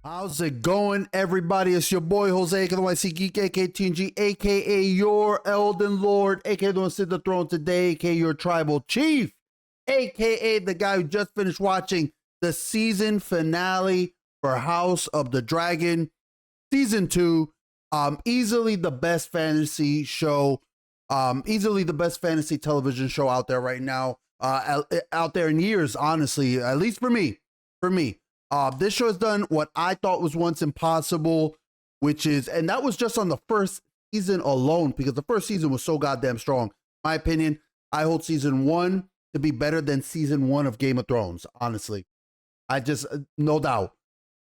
How's it going, everybody? It's your boy Jose, aka TheNYCGeek, aka TNG, aka your Elden Lord, aka the one sitting on the throne today, aka your tribal chief, aka the guy who just finished watching the season finale for House of the Dragon, season 2. Easily the best fantasy show, easily the best fantasy television show out there right now, out there in years, honestly, at least for me. This show has done what I thought was once impossible, which is, and that was just on the first season alone, because the first season was so goddamn strong. My opinion, I hold season 1 to be better than season 1 of Game of Thrones, honestly. I just, no doubt.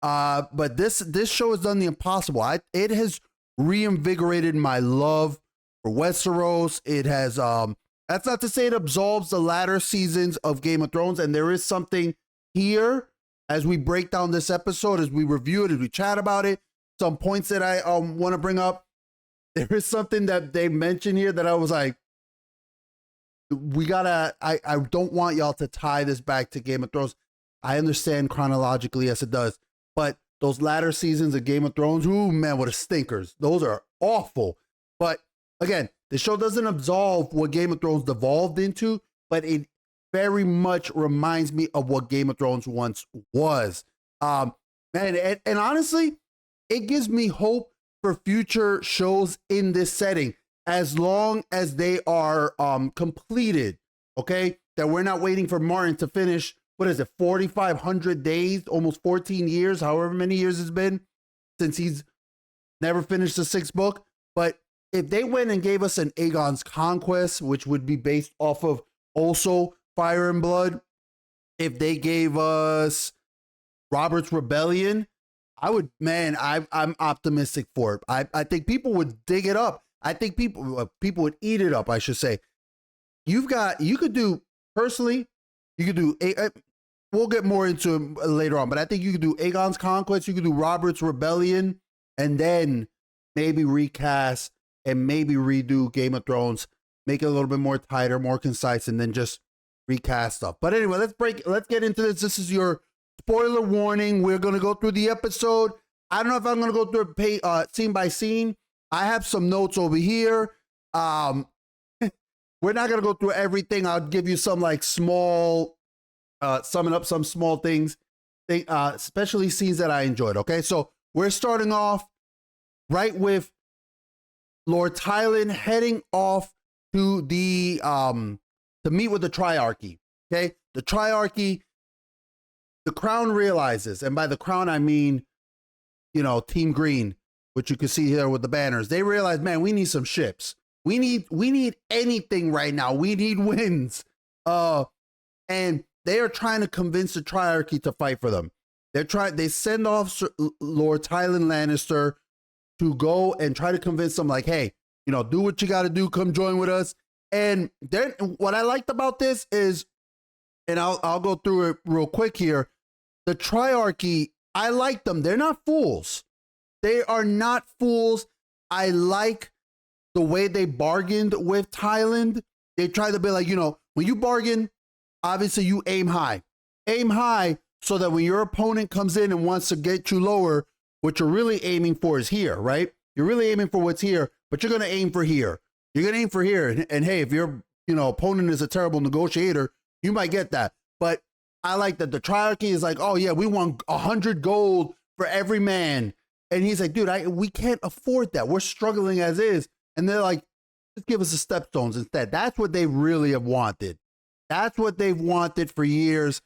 But this show has done the impossible. It has reinvigorated my love for Westeros. It has, that's not to say it absolves the latter seasons of Game of Thrones, and there is something here as we break down this episode, as we review it, as we chat about it, some points that I want to bring up. There is something that they mentioned here that I was like, I don't want y'all to tie this back to Game of Thrones. I understand chronologically, yes, it does. But those latter seasons of Game of Thrones, ooh, man, what a stinkers. Those are awful. But again, the show doesn't absolve what Game of Thrones devolved into, but it very much reminds me of what Game of Thrones once was. Man, and honestly, it gives me hope for future shows in this setting, as long as they are completed, okay? That we're not waiting for Martin to finish, what is it, 4,500 days, almost 14 years, however many years it's been since he's never finished the 6th book. But if they went and gave us an Aegon's Conquest, which would be based off of also Fire and Blood, if they gave us Robert's Rebellion, I would, man, I'm optimistic for it. I think people would dig it up. I think people would eat it up, I should say. You could do, personally, you could do, we'll get more into it later on, but I think you could do Aegon's Conquest, you could do Robert's Rebellion, and then maybe recast and maybe redo Game of Thrones, make it a little bit more tighter, more concise, and then just recast stuff. But anyway, let's get into this. This is your spoiler warning. We're going to go through the episode. I don't know if I'm going to go through it scene by scene. I have some notes over here. We're not going to go through everything. I'll give you some like small, summing up some small things, especially scenes that I enjoyed. Okay, so we're starting off right with Lord Tyland heading off to the to meet with the Triarchy. Okay, the Triarchy, the Crown realizes, and by the Crown I mean, Team Green, which you can see here with the banners. They realize, man, we need some ships. We need anything right now. We need wins. And they are trying to convince the Triarchy to fight for them. They send off Lord Tyland Lannister to go and try to convince them, like, hey, do what you got to do. Come join with us. And then what I liked about this is, and I'll go through it real quick here. The Triarchy, I like them. They're not fools. They are not fools. I like the way they bargained with Tyland. They tried to be like, when you bargain, obviously you aim high. Aim high so that when your opponent comes in and wants to get you lower, what you're really aiming for is here, right? You're really aiming for what's here, but you're going to aim for here. You're going to aim for here. And hey, if your opponent is a terrible negotiator, you might get that. But I like that the Triarchy is like, oh yeah, we want 100 gold for every man. And he's like, dude, we can't afford that. We're struggling as is. And they're like, just give us the stepstones instead. That's what they really have wanted. That's what they've wanted for years.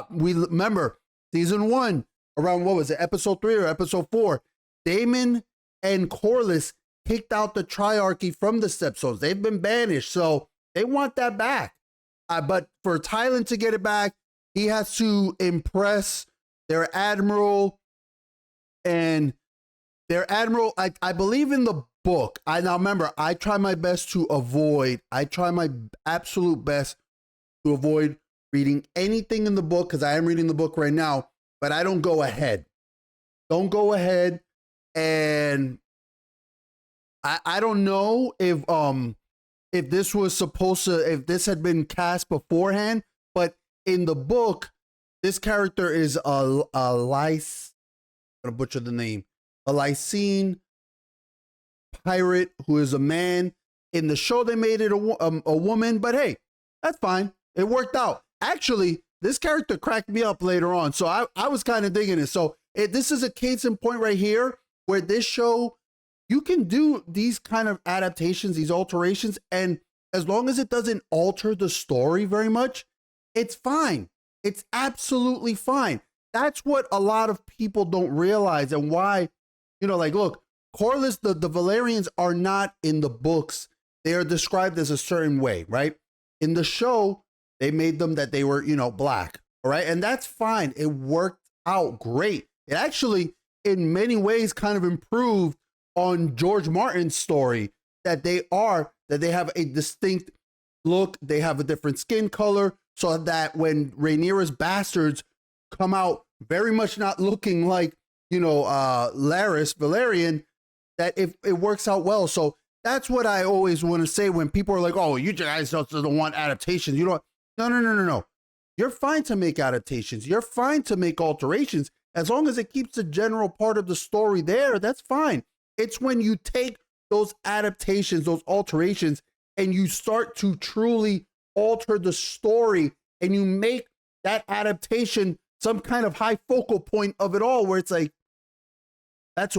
We remember season 1, around, what was it, episode 3 or episode 4, Daemon and Corlys kicked out the Triarchy from the stepstones. They've been banished, so they want that back. But for Tyland to get it back, he has to impress their admiral. And their admiral, I believe in the book. Now remember, I try my absolute best to avoid reading anything in the book, because I am reading the book right now, but I don't go ahead. Don't go ahead. And I don't know if this was supposed to, if this had been cast beforehand, but in the book, this character is a gonna butcher the name, a Lycene pirate who is a man. In the show, they made it a woman, but hey, that's fine. It worked out. Actually, this character cracked me up later on, so I was kind of digging it. So this is a case in point right here where this show, you can do these kind of adaptations, these alterations, and as long as it doesn't alter the story very much, it's fine. It's absolutely fine. That's what a lot of people don't realize, and why, like, look, Corlys, the Valerians are not in the books. They are described as a certain way, right? In the show, they made them that they were, black, all right? And that's fine. It worked out great. It actually, in many ways, kind of improved on George Martin's story, that they have a distinct look, they have a different skin color, so that when Rhaenyra's bastards come out very much not looking like, Larys Valerian, that it works out well. So that's what I always want to say when people are like, oh, you guys don't want adaptations. You don't. No. You're fine to make adaptations. You're fine to make alterations. As long as it keeps the general part of the story there, that's fine. It's when you take those adaptations, those alterations, and you start to truly alter the story and you make that adaptation some kind of high focal point of it all, where it's like, that's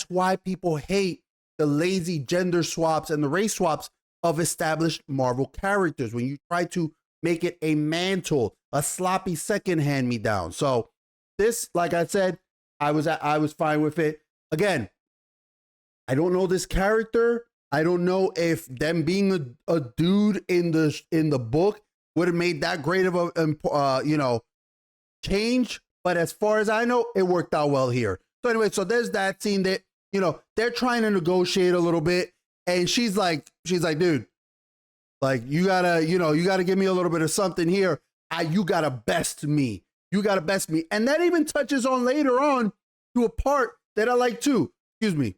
why people hate the lazy gender swaps and the race swaps of established Marvel characters, when you try to make it a mantle, a sloppy second hand-me-down. So this, like I said, I was fine with it. Again, I don't know this character. I don't know if them being a dude in the book would have made that great of a change. But as far as I know, it worked out well here. So anyway, so there's that scene that, they're trying to negotiate a little bit, and she's like, dude, like, you gotta give me a little bit of something here. You gotta best me. You gotta best me. And that even touches on later on to a part that I like too. Excuse me.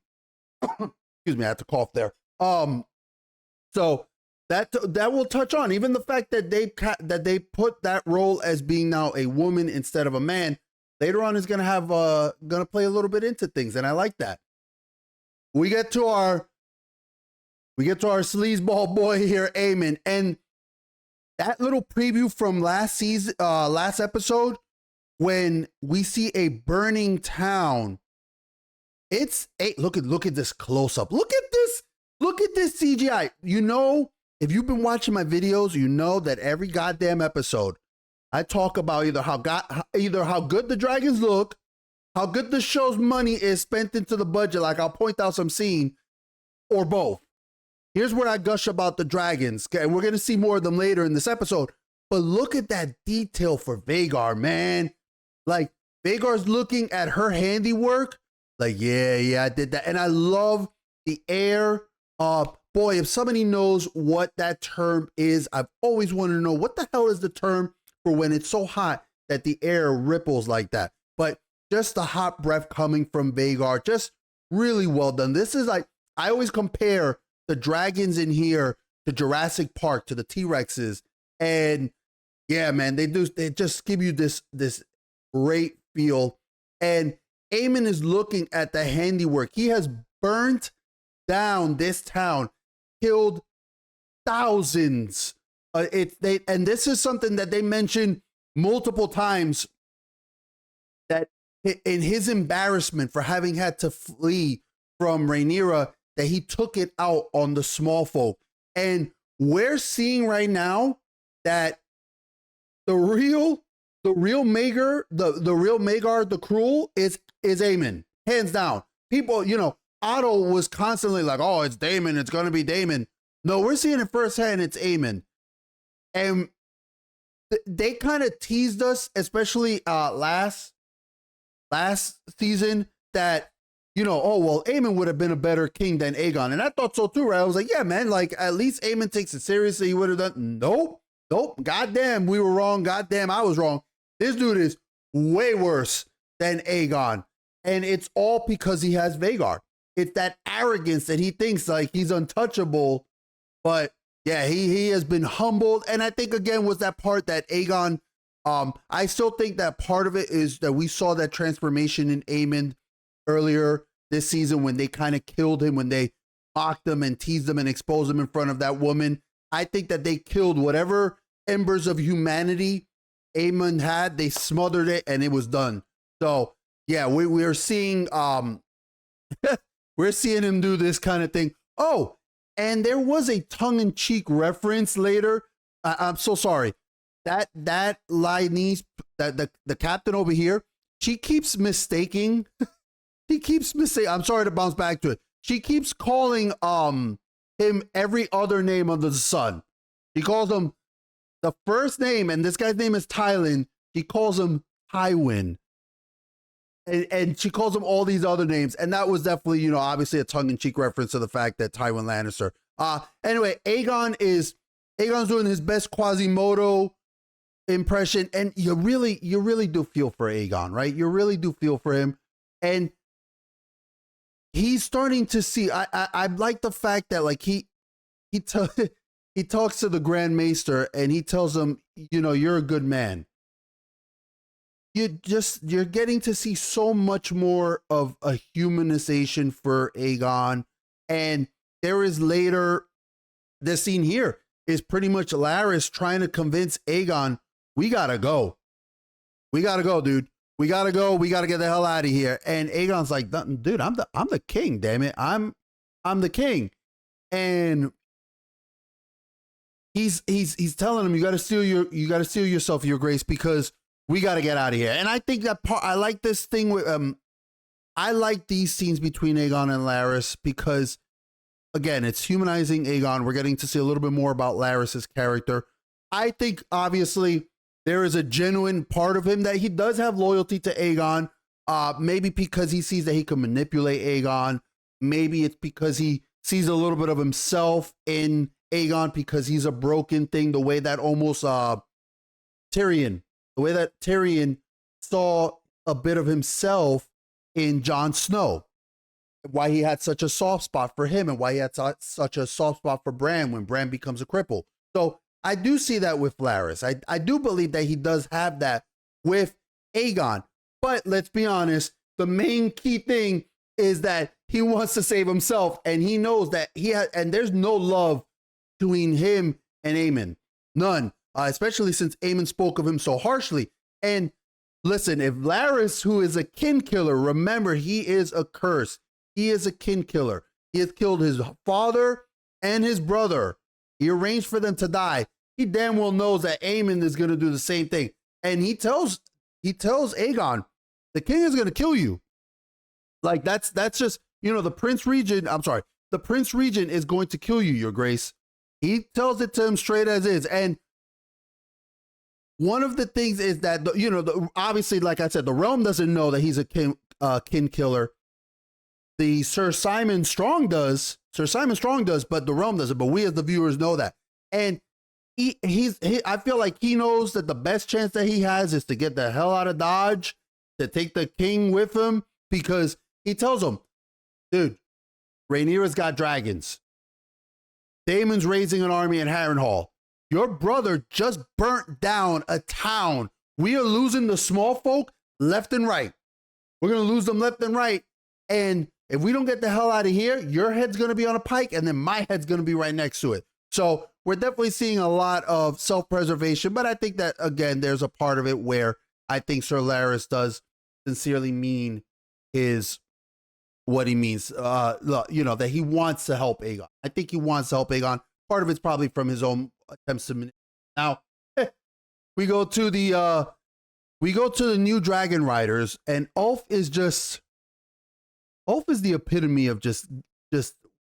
Excuse me, I had to cough there. So that will touch on even the fact that they put that role as being now a woman instead of a man. Later on is gonna play a little bit into things, and I like that. We get to our sleazeball boy here, Aemon, and that little preview from last episode, when we see a burning town. Look at this close up. Look at this CGI. If you've been watching my videos, you know that every goddamn episode I talk about either how good the dragons look, how good the show's money is spent into the budget, like I'll point out some scene, or both. Here's where I gush about the dragons, and we're going to see more of them later in this episode. But look at that detail for Vhagar, man. Like, Vhagar's looking at her handiwork, like, yeah, I did that. And I love the air. Boy, if somebody knows what that term is, I've always wanted to know, what the hell is the term for when it's so hot that the air ripples like that? But just the hot breath coming from Vhagar, just really well done. This is like, I always compare the dragons in here to Jurassic Park, to the T-Rexes. And yeah, man, they just give you this great feel. And Aemon is looking at the handiwork. He has burnt down this town, killed thousands. And this is something that they mention multiple times, that in his embarrassment for having had to flee from Rhaenyra, that he took it out on the small folk. And we're seeing right now that the real Maegor, the Cruel is Aemon, hands down. People, Otto was constantly like, oh, it's Daemon, it's gonna be Daemon. No, we're seeing it firsthand, it's Aemon. And they kind of teased us, especially last season, that, oh, well, Aemon would have been a better king than Aegon. And I thought so too, right? I was like, yeah, man, like, at least Aemon takes it seriously. He would have done, nope. Goddamn, we were wrong. Goddamn, I was wrong. This dude is way worse than Aegon. And it's all because he has Vhagar. It's that arrogance that he thinks like he's untouchable. But yeah, he has been humbled. And I think, again, was that part that Aegon, I still think that part of it is that we saw that transformation in Aemon earlier this season when they kind of killed him, when they mocked him and teased him and exposed him in front of that woman. I think that they killed whatever embers of humanity Aemon had. They smothered it and it was done. So yeah, we're seeing we're seeing him do this kind of thing. Oh, and there was a tongue-in-cheek reference later. I'm so sorry. That Lyonese, that the captain over here, she keeps mistaking. I'm sorry to bounce back to it. She keeps calling him every other name under the sun. She calls him the first name, and this guy's name is Tylan. She calls him Tywin. And she calls him all these other names. And that was definitely, obviously a tongue-in-cheek reference to the fact that Tywin Lannister. Anyway, Aegon's doing his best Quasimodo impression. And you really do feel for Aegon, right? You really do feel for him. And he's starting to see, I like the fact that like he talks to the Grand Maester and he tells him, you're a good man. You're getting to see so much more of a humanization for Aegon. And there is later, this scene here is pretty much Larys trying to convince Aegon, we gotta go. We gotta go, dude. We gotta go. We gotta get the hell out of here. And Aegon's like, dude, I'm the king, damn it. I'm the king. And he's telling him, you gotta steel yourself, your grace, because we got to get out of here. And I think that I like this thing with, I like these scenes between Aegon and Larys because, again, it's humanizing Aegon. We're getting to see a little bit more about Larys's character. I think, obviously, there is a genuine part of him that he does have loyalty to Aegon. Maybe because he sees that he can manipulate Aegon. Maybe it's because he sees a little bit of himself in Aegon because he's a broken thing, the way that almost Tyrion saw a bit of himself in Jon Snow, why he had such a soft spot for him and why he had such a soft spot for Bran when Bran becomes a cripple. So I do see that with Larys. I do believe that he does have that with Aegon. But let's be honest, the main key thing is that he wants to save himself and he knows that and there's no love between him and Aemon. None. Especially since Aemon spoke of him so harshly. And listen, if Larys, who is a kin killer, remember, he is a curse. He is a kin killer. He has killed his father and his brother. He arranged for them to die. He damn well knows that Aemon is going to do the same thing. And he tells Aegon, the king is going to kill you. Like that's just, the Prince Regent is going to kill you, your grace. He tells it to him straight as is. And one of the things is that, obviously, like I said, the realm doesn't know that he's a kin killer. The Sir Simon Strong does, but the realm doesn't. But we as the viewers know that. And I feel like he knows that the best chance that he has is to get the hell out of Dodge, to take the king with him, because he tells him, dude, Rhaenyra's got dragons. Daemon's raising an army in Harrenhal. Your brother just burnt down a town. We are losing the small folk left and right. We're going to lose them left and right. And if we don't get the hell out of here, your head's going to be on a pike and then my head's going to be right next to it. So we're definitely seeing a lot of self-preservation. But I think that, again, there's a part of it where I think Sir Larys does sincerely mean what he means, that he wants to help Aegon. I think he wants to help Aegon. Part of it's probably from his own attempts to manipulate. Now, we go to the new Dragon Riders, and Ulf is the epitome of just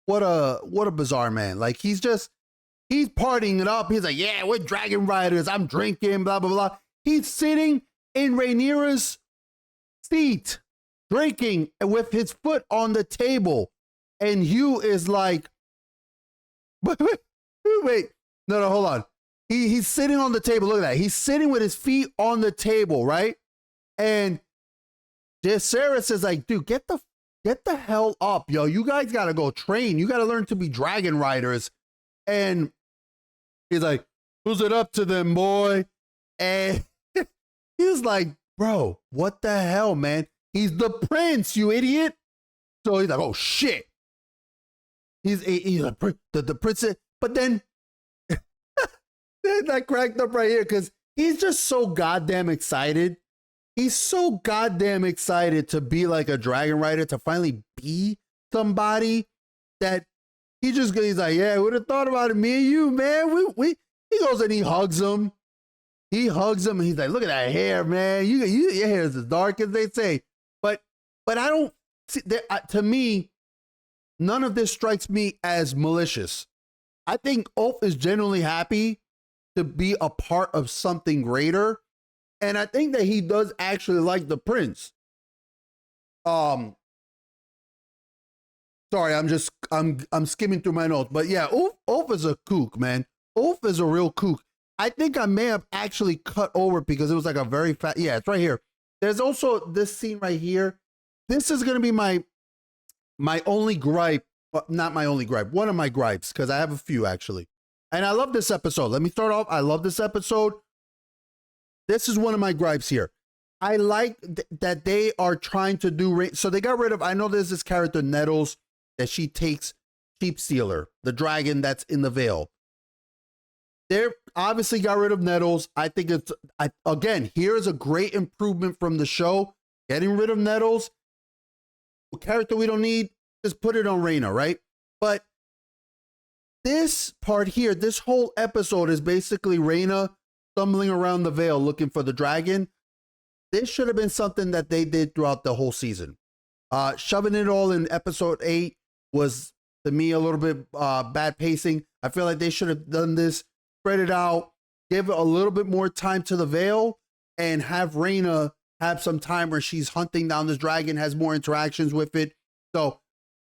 what a bizarre man. Like he's partying it up. He's like, yeah, we're Dragon Riders. I'm drinking, blah blah blah. He's sitting in Rhaenyra's seat, drinking with his foot on the table, and Hugh is like, wait. No, hold on. He's sitting on the table. Look at that. He's sitting with his feet on the table, right? And Jacaerys is like, dude, get the hell up, yo. You guys gotta go train. You gotta learn to be dragon riders. And he's like, who's it up to them, boy? And he's like, bro, what the hell, man? He's the prince, you idiot. So he's like, oh shit. He's the princess. But then that cracked up right here because he's just so goddamn excited. He's so goddamn excited to be like a dragon rider, to finally be somebody that he's like, yeah, would have thought about it, me and you, man. He goes and he hugs him. He hugs him and he's like, look at that hair, man. Your hair is as dark as they say. But I don't see that, to me, none of this strikes me as malicious. I think Ulf is genuinely happy to be a part of something greater. And I think that he does actually like the prince. Sorry, I'm skimming through my notes. But yeah, Ulf is a kook, man. Ulf is a real kook. I think I may have actually cut over because it was like a very fast. Yeah, it's right here. There's also this scene right here. This is going to be my only gripe, not my only gripe, one of my gripes, because I have a few actually. And I love this episode. Let me start off. I love this episode. This is one of my gripes here. I like that they are trying to do, so they got rid of, I know there's this character Nettles that she takes Sheep Stealer, the dragon that's in the veil. They obviously got rid of Nettles. I think again, here's a great improvement from the show. Getting rid of Nettles, a character we don't need, just put it on Reyna, right? But this part here, this whole episode is basically Reyna stumbling around the veil looking for the dragon. This should have been something that they did throughout the whole season. Shoving it all in episode 8 was, to me, a little bit bad pacing. I feel like they should have done this, spread it out, give a little bit more time to the veil, and have Reyna have some time where she's hunting down this dragon, has more interactions with it. So,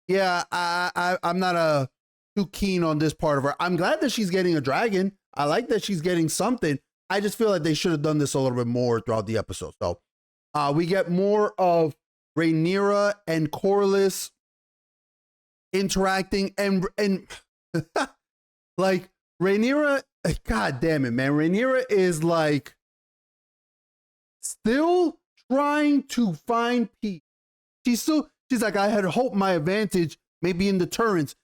yeah, I'm not too keen on this part of her. I'm glad that she's getting a dragon. I like that she's getting something. I just feel like they should have done this a little bit more throughout the episode. So, we get more of Rhaenyra and Corlys interacting, and like Rhaenyra, god damn it, man. Rhaenyra is like still trying to find peace. She's like, I had hoped my advantage may be in deterrence.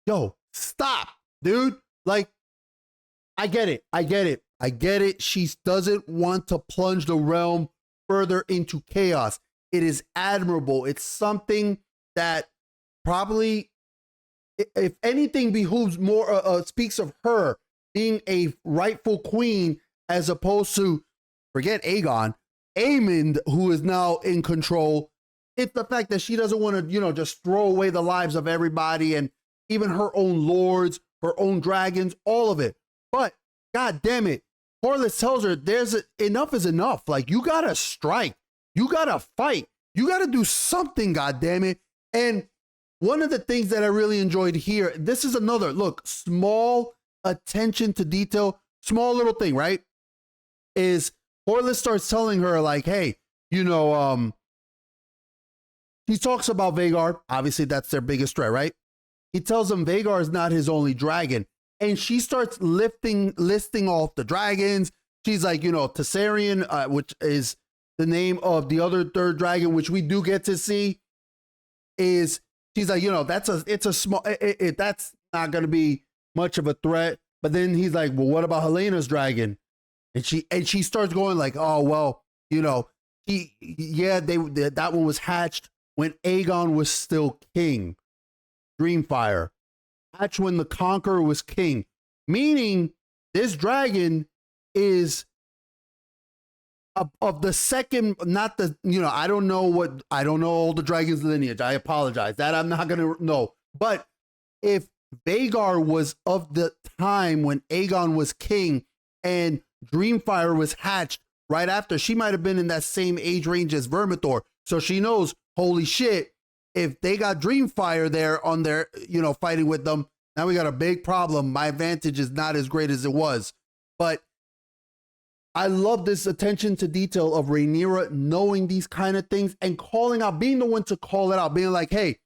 Yo, stop, dude. Like, I get it. She doesn't want to plunge the realm further into chaos. It is admirable. It's something that probably, if anything, behooves more, speaks of her being a rightful queen as opposed to, forget Aegon, Aemond, who is now in control. It's the fact that she doesn't want to, just throw away the lives of everybody and even her own lords, her own dragons, all of it. But god damn it, Corlys tells her enough is enough. Like, you gotta strike, you gotta fight, you gotta do something, god damn it. And one of the things that I really enjoyed here, this is another, look, small attention to detail, small little thing, right? Is Corlys starts telling her like, hey, he talks about Vhagar. Obviously, that's their biggest threat, right? He tells him Vhagar is not his only dragon. And she starts listing off the dragons. She's like, Tessarion, which is the name of the other third dragon, which we do get to see, she's like, it's a small, that's not going to be much of a threat. But then he's like, well, what about Helena's dragon? And she starts going like, oh, well, that one was hatched when Aegon was still king. Dreamfire. Hatched when the Conqueror was king. Meaning this dragon is of the second, not the, I don't know all the dragon's lineage. I apologize. That I'm not going to know. But if Vhagar was of the time when Aegon was king and Dreamfire was hatched right after, she might have been in that same age range as Vermithor. So she knows, holy shit, if they got Dreamfire there on their, fighting with them, now we got a big problem. My advantage is not as great as it was. But I love this attention to detail of Rhaenyra knowing these kind of things and calling out, being the one to call it out, being like, hey,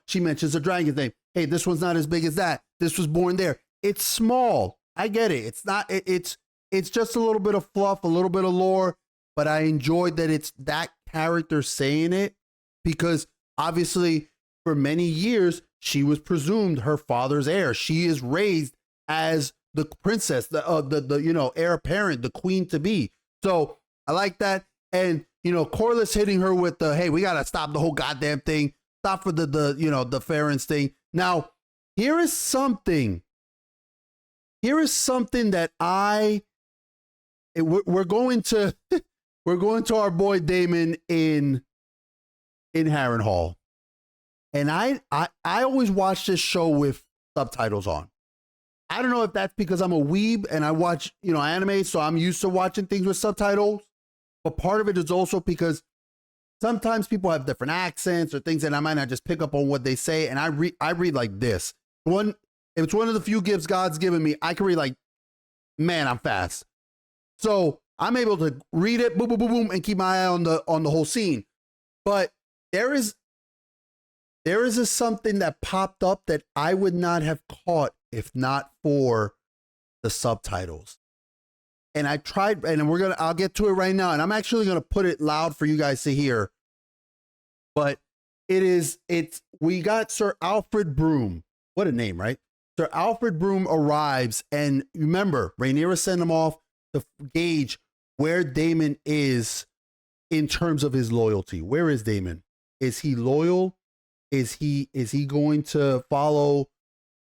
she mentions a dragon's name. Hey, this one's not as big as that. This was born there. It's small. I get it. It's not, it's just a little bit of fluff, a little bit of lore, but I enjoyed that it's that character saying it because obviously for many years she was presumed her father's heir. She is raised as the princess, the heir apparent, the queen to be. So I like that. And Corliss hitting her with the, hey, we gotta stop the whole goddamn thing. Stop for the Farron's thing. Now, here is something that we're going to we're going to our boy Damon in Harrenhal. And I always watch this show with subtitles on. I don't know if that's because I'm a weeb and I watch, anime, so I'm used to watching things with subtitles. But part of it is also because sometimes people have different accents or things that I might not just pick up on what they say. And I read like this. If it's one of the few gifts God's given me, I can read like, man, I'm fast. So I'm able to read it, boom, boom, boom, boom, and keep my eye on the whole scene. But there is something that popped up that I would not have caught if not for the subtitles. And I tried, and I'll get to it right now. And I'm actually gonna put it loud for you guys to hear. But we got Sir Alfred Broom. What a name, right? Sir Alfred Broom arrives, and remember, Rhaenyra sent him off to gauge where Daemon is in terms of his loyalty. Where is Daemon? Is he loyal? Is he going to follow?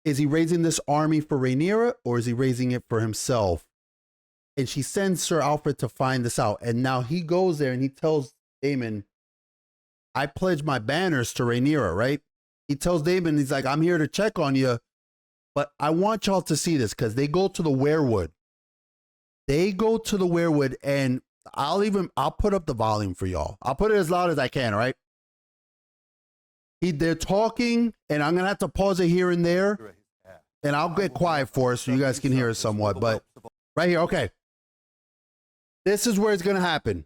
Is he raising this army for Rhaenyra, or is he raising it for himself? And she sends Sir Alfred to find this out. And now he goes there and he tells Daemon, I pledge my banners to Rhaenyra, right? He tells Daemon, he's like, I'm here to check on you, but I want y'all to see this because they go to the weirwood. They go to the weirwood, and I'll put up the volume for y'all. I'll put it as loud as I can, right? They're talking, and I'm gonna have to pause it here and there, and I'll get quiet for us so you guys can hear it somewhat. But right here, okay. This is where it's gonna happen.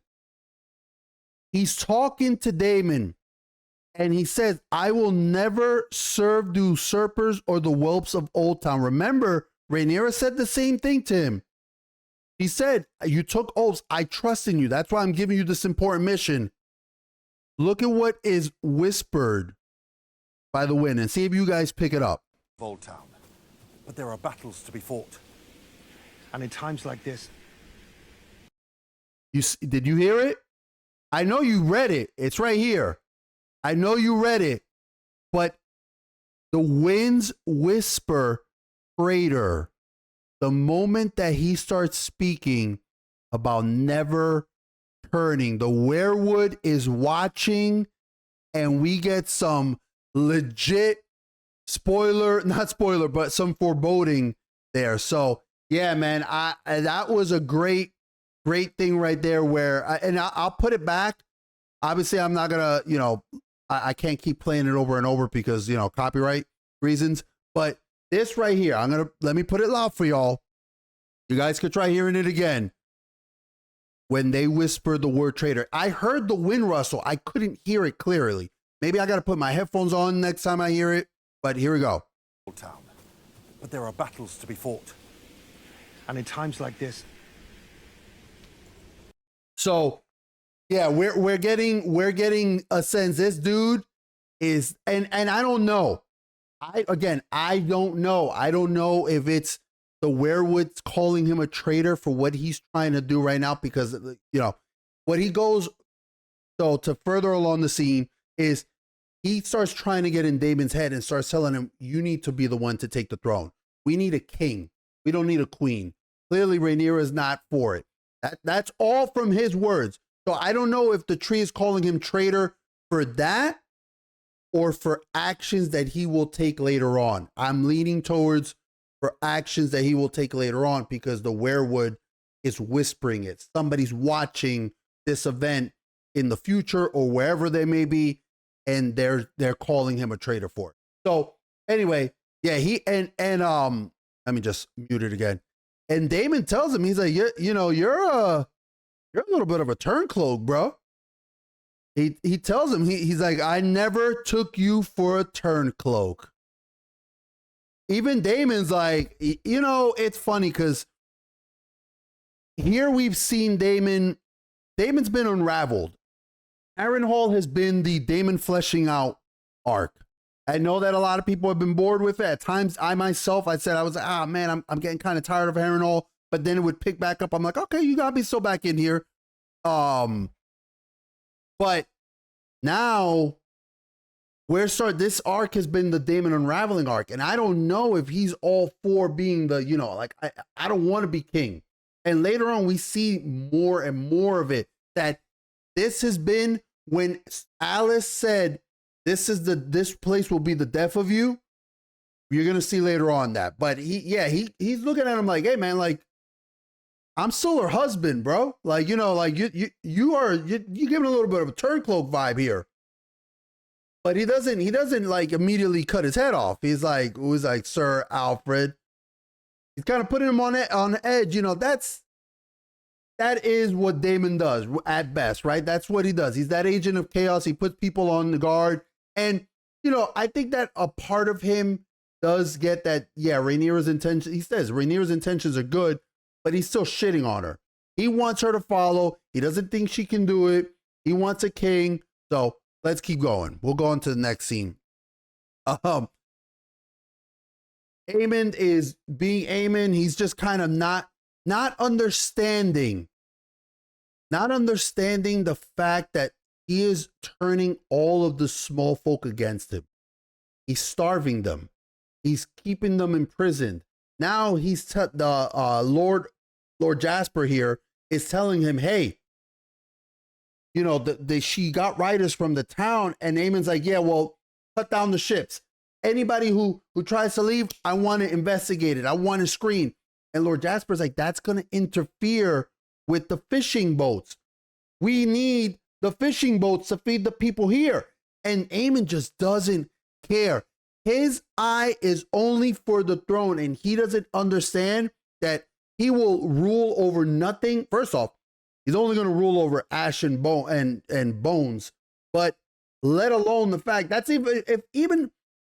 He's talking to Daemon, and he says, I will never serve the usurpers or the whelps of Old Town. Remember, Rhaenyra said the same thing to him. He said, you took oaths. I trust in you. That's why I'm giving you this important mission. Look at what is whispered by the wind and see if you guys pick it up. Old Town. But there are battles to be fought. And in times like this... Did you hear it? I know you read it. It's right here. I know you read it. But the winds whisper traitor. The moment that he starts speaking about never turning, the weirwood is watching, and we get some legit not spoiler, but some foreboding there. So yeah, man, that was a great thing right there where, I'll put it back. Obviously I'm not gonna, I can't keep playing it over and over because, copyright reasons, but this right here, let me put it loud for y'all. You guys could try hearing it again. When they whispered the word traitor, I heard the wind rustle. I couldn't hear it clearly. Maybe I got to put my headphones on next time I hear it, but here we go. Old Town. But there are battles to be fought. And in times like this. So, yeah, we're getting a sense this dude is, and I don't know. I don't know. I don't know if it's the weirwood's calling him a traitor for what he's trying to do right now, because, what he goes, so to further along the scene is he starts trying to get in Daemon's head and starts telling him, you need to be the one to take the throne. We need a king. We don't need a queen. Clearly Rhaenyra is not for it. That's all from his words. So I don't know if the tree is calling him traitor for that, or for actions that he will take later on. I'm leaning towards for actions that he will take later on, because the weirwood is whispering it. Somebody's watching this event in the future or wherever they may be, and they're calling him a traitor for it. So anyway, yeah, let me just mute it again. And Daemon tells him, he's like, you're a little bit of a turncloak, bro. He tells him, he's like, I never took you for a turncloak. Even Daemon's like, it's funny because here we've seen Daemon's been unraveled. Harrenhal has been the Daemon fleshing out arc. I know that a lot of people have been bored with it. At times, I myself, I said, I was like, ah, man, I'm getting kind of tired of Harrenhal. But then it would pick back up. I'm like, okay, you got me still back in here. But now, this arc has been the Daemon unraveling arc. And I don't know if he's all for being the, like, I don't want to be king. And later on, we see more and more of it. That this has been when Alice said, this place will be the death of you. You're gonna see later on that. But he's looking at him like, hey man, like I'm still her husband, bro. Like, like you giving a little bit of a turncloak vibe here. But he doesn't like immediately cut his head off. He's like, Sir Alfred. He's kind of putting him on the edge. That is what Daemon does at best, right? That's what he does. He's that agent of chaos. He puts people on the guard. And, I think that a part of him does get that, Rhaenyra's intentions, he says Rhaenyra's intentions are good, but he's still shitting on her. He wants her to follow. He doesn't think she can do it. He wants a king. So let's keep going. We'll go on to the next scene. Aemon is being Aemon. He's just kind of not understanding the fact that he is turning all of the small folk against him. He's starving them. He's keeping them imprisoned. Now he's Lord Jasper here is telling him, hey, she got riders from the town, and Aemon's like, yeah, well, cut down the ships. Anybody who tries to leave, I want to investigate it. I want to screen. And Lord Jasper's like, that's going to interfere with the fishing boats. We need the fishing boats to feed the people here. And Aemon just doesn't care. His eye is only for the throne, and he doesn't understand that he will rule over nothing. First off, he's only going to rule over ash and bone and bones, but let alone the fact that's even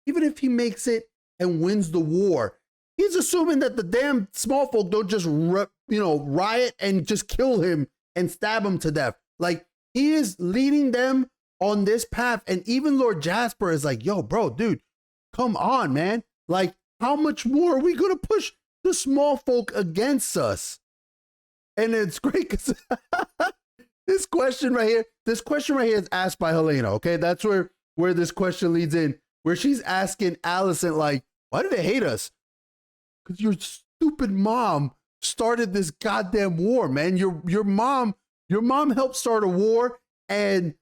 if he makes it and wins the war, he's assuming that the damn small folk don't just riot and just kill him and stab him to death. Like, he is leading them on this path, and even Lord Jasper is like, yo, bro, dude, come on, man. Like, how much more are we gonna push the small folk against us? And it's great because this question right here is asked by Helena. Okay, that's where this question leads in, where she's asking Alicent, like, why do they hate us? Because your stupid mom started this goddamn war, man. Your mom helped start a war, and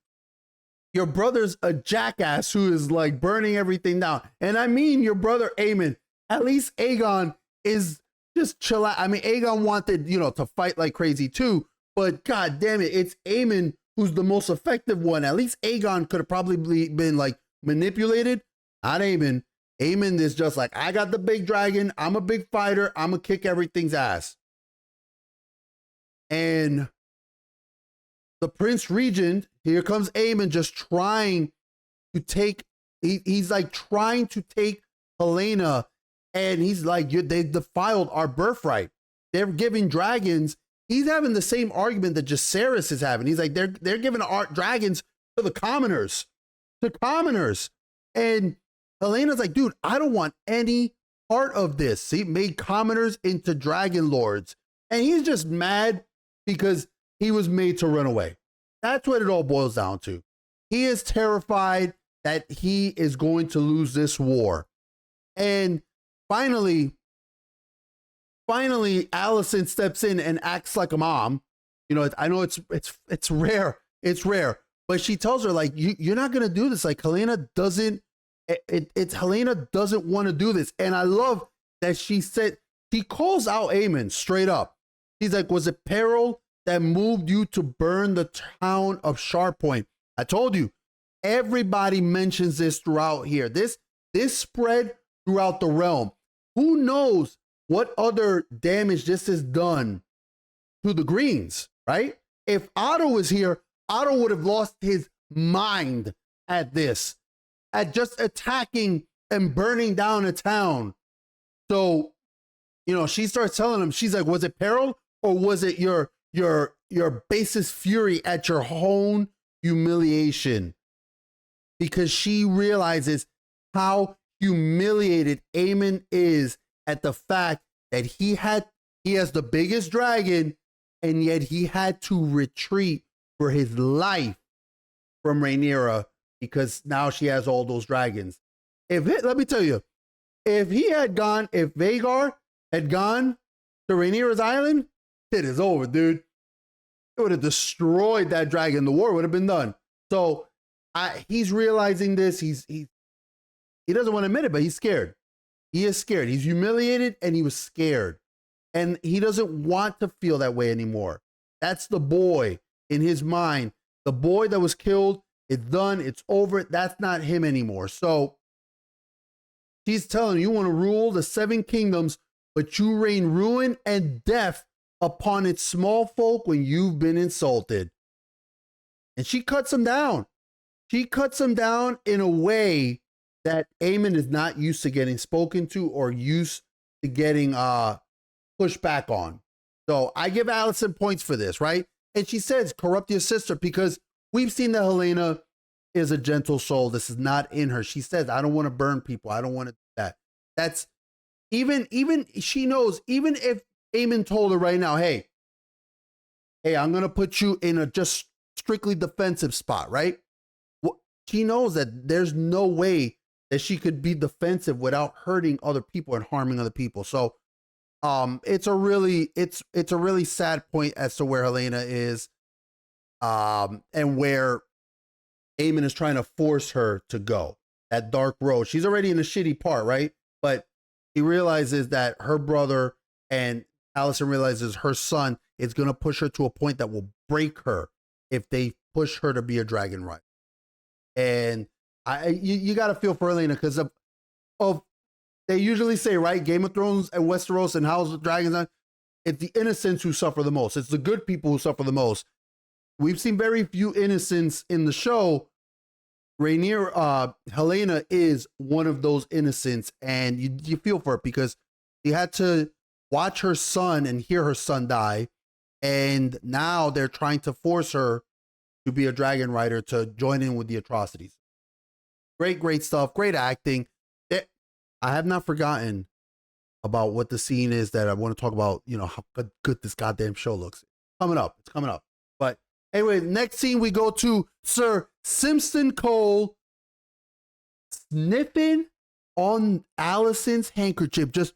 your brother's a jackass who is like burning everything down. And I mean, your brother Aemon, at least Aegon is just chill out. I mean, Aegon wanted, to fight like crazy too, but god damn it, it's Aemon who's the most effective one. At least Aegon could have probably been like manipulated. Not Aemon. Aemon is just like, I got the big dragon. I'm a big fighter. I'm gonna kick everything's ass. And the Prince Regent, here comes Aemon just trying to take, he's like trying to take Helena, and he's like, they defiled our birthright. They're giving dragons. He's having the same argument that Jacaerys is having. He's like, they're giving our dragons to the commoners. And Helena's like, dude, I don't want any part of this. He made commoners into dragon lords. And he's just mad because he was made to run away. That's what it all boils down to. He is terrified that he is going to lose this war. And finally, Alicent steps in and acts like a mom. I know it's rare. It's rare. But she tells her, like, you're not going to do this. Like, Helena doesn't want to do this. And I love that she calls out Aemon straight up. He's like, was it peril that moved you to burn the town of Sharppoint? I told you, everybody mentions this throughout here. This spread throughout the realm. Who knows what other damage this has done to the Greens, right? If Otto was here, Otto would have lost his mind at this, at just attacking and burning down a town. So, she starts telling him, she's like, was it peril, or was it your basest fury at your own, humiliation because she realizes how humiliated Aemon is at the fact that he has the biggest dragon and yet he had to retreat for his life from Rhaenyra because now she has all those dragons. Let me tell you, if Vhagar had gone to Rhaenyra's island, it is over, dude. It would have destroyed that dragon. The war would have been done. So he's realizing this. He doesn't want to admit it, but he's scared. He is scared. He's humiliated and he was scared. And he doesn't want to feel that way anymore. That's the boy in his mind. The boy that was killed, it's done, it's over. That's not him anymore. So she's telling him, you want to rule the 7 kingdoms, but you rain ruin and death upon its small folk when you've been insulted. And she cuts him down. She cuts him down in a way that Aemon is not used to getting spoken to or used to getting pushed back on. So I give Allison points for this, right? And she says, corrupt your sister, because we've seen that Helena is a gentle soul. This is not in her. She says, I don't want to burn people. I don't want to do that. That's even she knows, even if Aemon told her right now, hey, I'm going to put you in a just strictly defensive spot, right? Well, she knows that there's no way that she could be defensive without hurting other people and harming other people. So it's a really sad point as to where Helena is and where Aemon is trying to force her to go. That dark road. She's already in a shitty part, right? But he realizes that her brother and Allison realizes her son is going to push her to a point that will break her if they push her to be a dragon rider. And you got to feel for Helena because of they usually say, right, Game of Thrones and Westeros and House of Dragons, it's the innocents who suffer the most. It's the good people who suffer the most. We've seen very few innocents in the show. Helena is one of those innocents, and you feel for it because she had to watch her son and hear her son die, and now they're trying to force her to be a dragon rider to join in with the atrocities. Great stuff. Great acting. I have not forgotten about what the scene is that I want to talk about, how good this goddamn show looks. It's coming up. But anyway, next scene we go to Sir Simpson Cole sniffing on Allison's handkerchief, just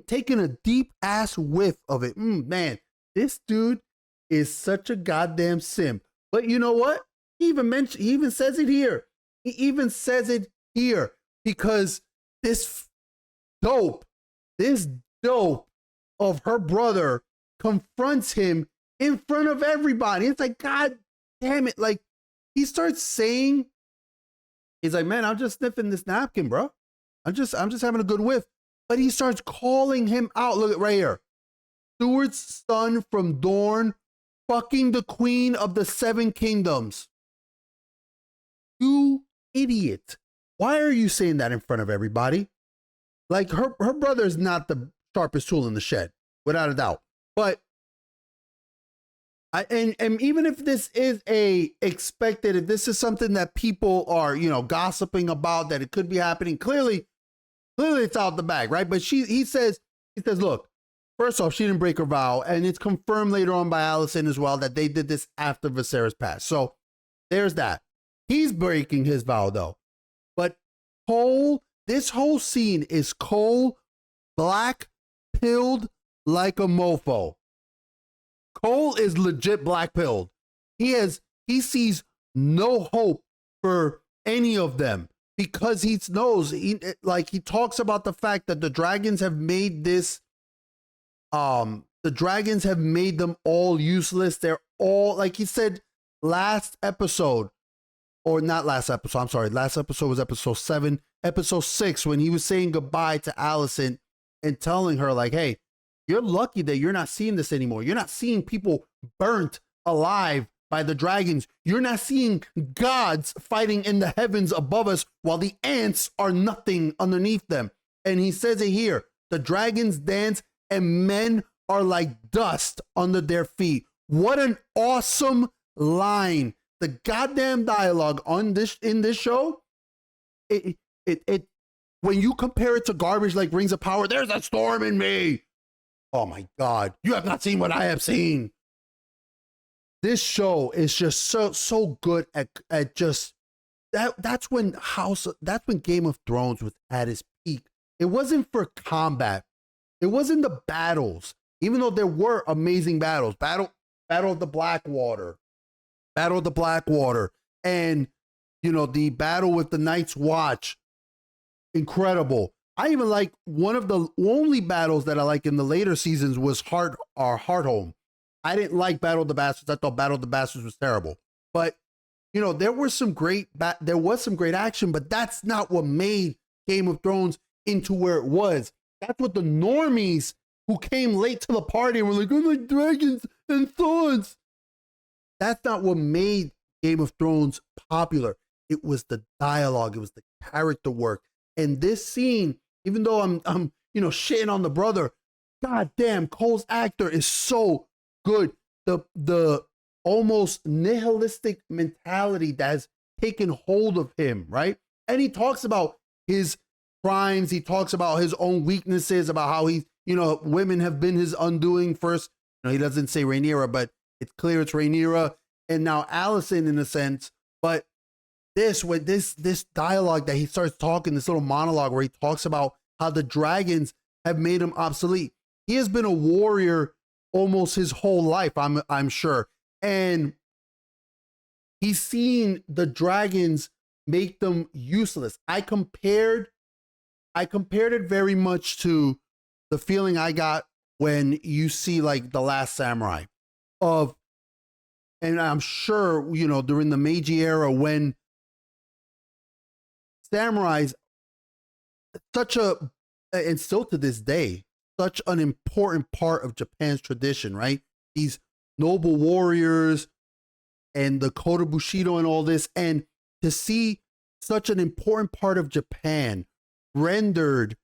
taking a deep ass whiff of it. Man, this dude is such a goddamn simp. But you know what? He even says it here. He even says it here because this dope of her brother confronts him in front of everybody. It's like, God damn it. Like, he starts saying, he's like, man, I'm just sniffing this napkin, bro. I'm just having a good whiff. But he starts calling him out. Look at right here. Steward's son from Dorne, fucking the queen of the 7 kingdoms. You idiot. Why are you saying that in front of everybody? Like, her brother is not the sharpest tool in the shed, without a doubt. But and even if this is expected, if this is something that people are, gossiping about, that it could be happening, clearly it's out the bag, right? But he says, look, first off, she didn't break her vow, and it's confirmed later on by Allison as well that they did this after Viserys passed. So there's that. He's breaking his vow though. But Cole, this whole scene is Cole black-pilled like a mofo. Cole is legit black-pilled. He sees no hope for any of them because he knows, he talks about the fact that the dragons have made this, the dragons have made them all useless. They're all, like he said last episode, or not last episode, I'm sorry, last episode was episode 7, episode 6, when he was saying goodbye to Allison and telling her, like, hey, you're lucky that you're not seeing this anymore. You're not seeing people burnt alive by the dragons. You're not seeing gods fighting in the heavens above us while the ants are nothing underneath them. And he says it here, the dragons dance and men are like dust under their feet. What an awesome line the goddamn dialogue on this in this show, it when you compare it to garbage like Rings of Power, there's a storm in me. Oh my God, you have not seen what I have seen. This show is just so good at just that's when Game of Thrones was at its peak. It wasn't for combat. It wasn't the battles, even though there were amazing battles. Battle of the Blackwater, and the battle with the Night's Watch, incredible. I even like one of the only battles that I like in the later seasons was Hardhome. I didn't like Battle of the Bastards. I thought Battle of the Bastards was terrible. But there was some great action, but that's not what made Game of Thrones into where it was. That's what the normies who came late to the party and were like, "Oh, like dragons and swords." That's not what made Game of Thrones popular. It was the dialogue. It was the character work. And this scene, even though I'm shitting on the brother, God damn, Cole's actor is so good. The almost nihilistic mentality that has taken hold of him, right? And he talks about his crimes. He talks about his own weaknesses, about how women have been his undoing first. He doesn't say Rhaenyra, but it's clear it's Rhaenyra and now Allison in a sense. But this dialogue that he starts talking, this little monologue where he talks about how the dragons have made him obsolete. He has been a warrior almost his whole life, I'm sure. And he's seen the dragons make them useless. I compared it very much to the feeling I got when you see like The Last Samurai and I'm sure, during the Meiji era when samurais, and still to this day, such an important part of Japan's tradition, right? These noble warriors and the Kota Bushido and all this, and to see such an important part of Japan rendered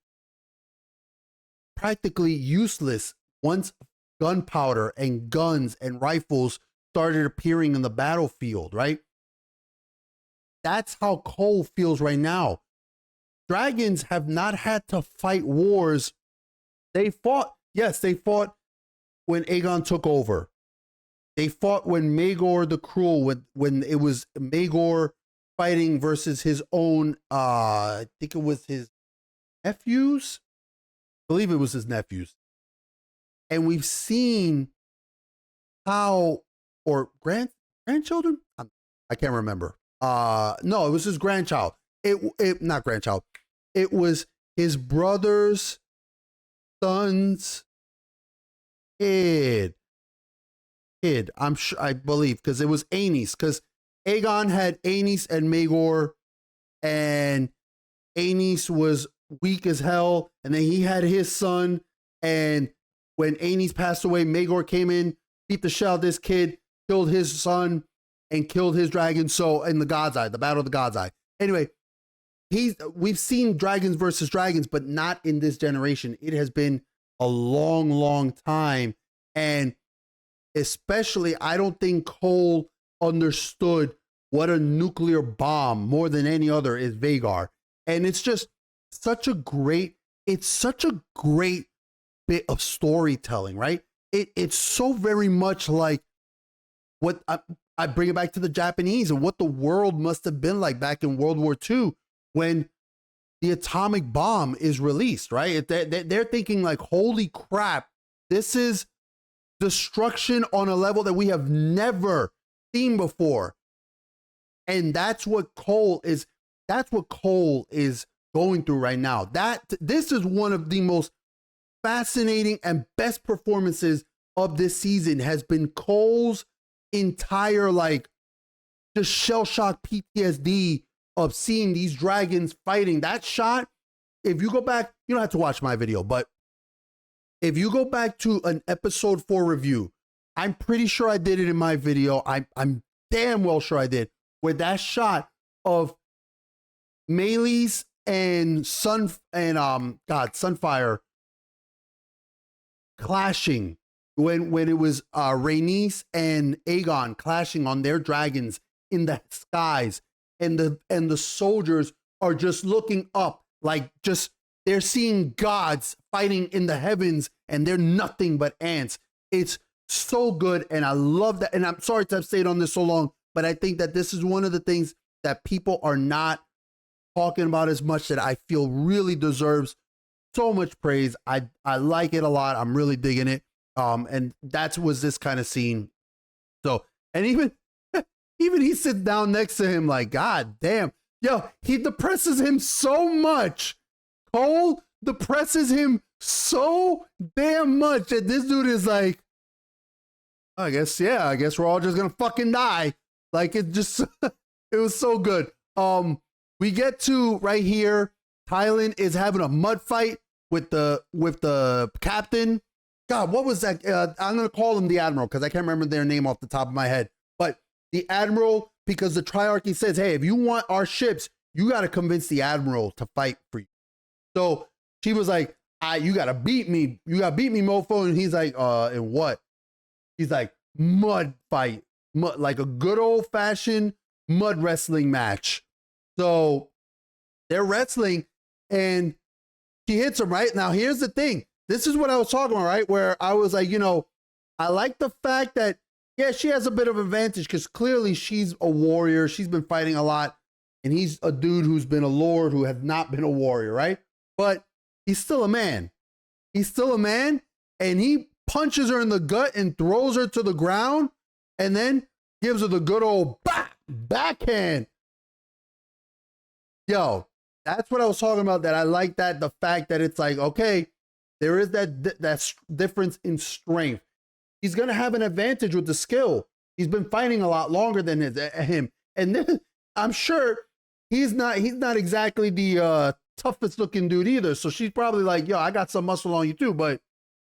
practically useless once gunpowder and guns and rifles started appearing in the battlefield, right? That's how Cole feels right now. Dragons have not had to fight wars. They fought when Aegon took over. They fought when Maegor the Cruel, when it was Maegor fighting versus his own, I think it was his nephews. I believe it was his nephews. And we've seen how, or grandchildren? I can't remember. No, it was his grandchild. Not grandchild. It was his brother's son's kid. I'm sure, I believe, because it was Aenys, because Aegon had Aenys and Maegor, and Aenys was weak as hell, and then he had his son, and when Aenys passed away, Maegor came in, beat the shit out of this kid, killed his son, and killed his dragon. So in the God's Eye, the Battle of the God's Eye. Anyway, we've seen dragons versus dragons, but not in this generation. It has been a long, long time, and especially, I don't think Cole understood what a nuclear bomb more than any other is Vhagar. And it's just such a great bit of storytelling, right? It's so very much like what I bring it back to the Japanese and what the world must have been like back in World War II when the atomic bomb is released, right? They're thinking like, holy crap, this is destruction on a level that we have never seen before. And that's what Cole is going through right now. This is one of the most fascinating and best performances of this season has been Cole's entire just shell-shock PTSD of seeing these dragons fighting. That shot, if you go back, you don't have to watch my video, but if you go back to an episode 4 review, I'm pretty sure I did it in my video. I'm damn well sure I did. With that shot of Meleys and Sunfire clashing when it was Rhaenys and Aegon clashing on their dragons in the skies, and the soldiers are just looking up, like just they're seeing gods fighting in the heavens, and they're nothing but ants. It's so good, and I love that. And I'm sorry to have stayed on this so long, but I think that this is one of the things that people are not talking about as much, that I feel really deserves so much praise. I like it a lot. I'm really digging it. And that was this kind of scene. So, and even he sits down next to him like, God damn, yo, he depresses him so much. Cole depresses him so damn much that this dude is like, I guess we're all just gonna fucking die. Like, it just, it was so good. We get to right here, Tylan is having a mud fight with the captain. God, what was that? I'm gonna call him the Admiral because I can't remember their name off the top of my head. But the Admiral, because the Triarchy says, hey, if you want our ships, you got to convince the Admiral to fight for you. So she was like, you got to beat me. You got to beat me, mofo. And he's like, in what? He's like, mud fight. Like a good old fashioned mud wrestling match. So they're wrestling and she hits him, right? Now, here's the thing. This is what I was talking about, right? Where I was like, I like the fact that, yeah, she has a bit of advantage because clearly she's a warrior. She's been fighting a lot. And he's a dude who's been a lord who has not been a warrior, right? But he's still a man. He's still a man. And he punches her in the gut and throws her to the ground and then gives her the good old backhand. Yo, that's what I was talking about, that I like that, the fact that it's like, okay, there is that difference in strength. He's going to have an advantage with the skill. He's been fighting a lot longer than him. And then I'm sure he's not exactly the toughest looking dude either. So she's probably like, yo, I got some muscle on you too. But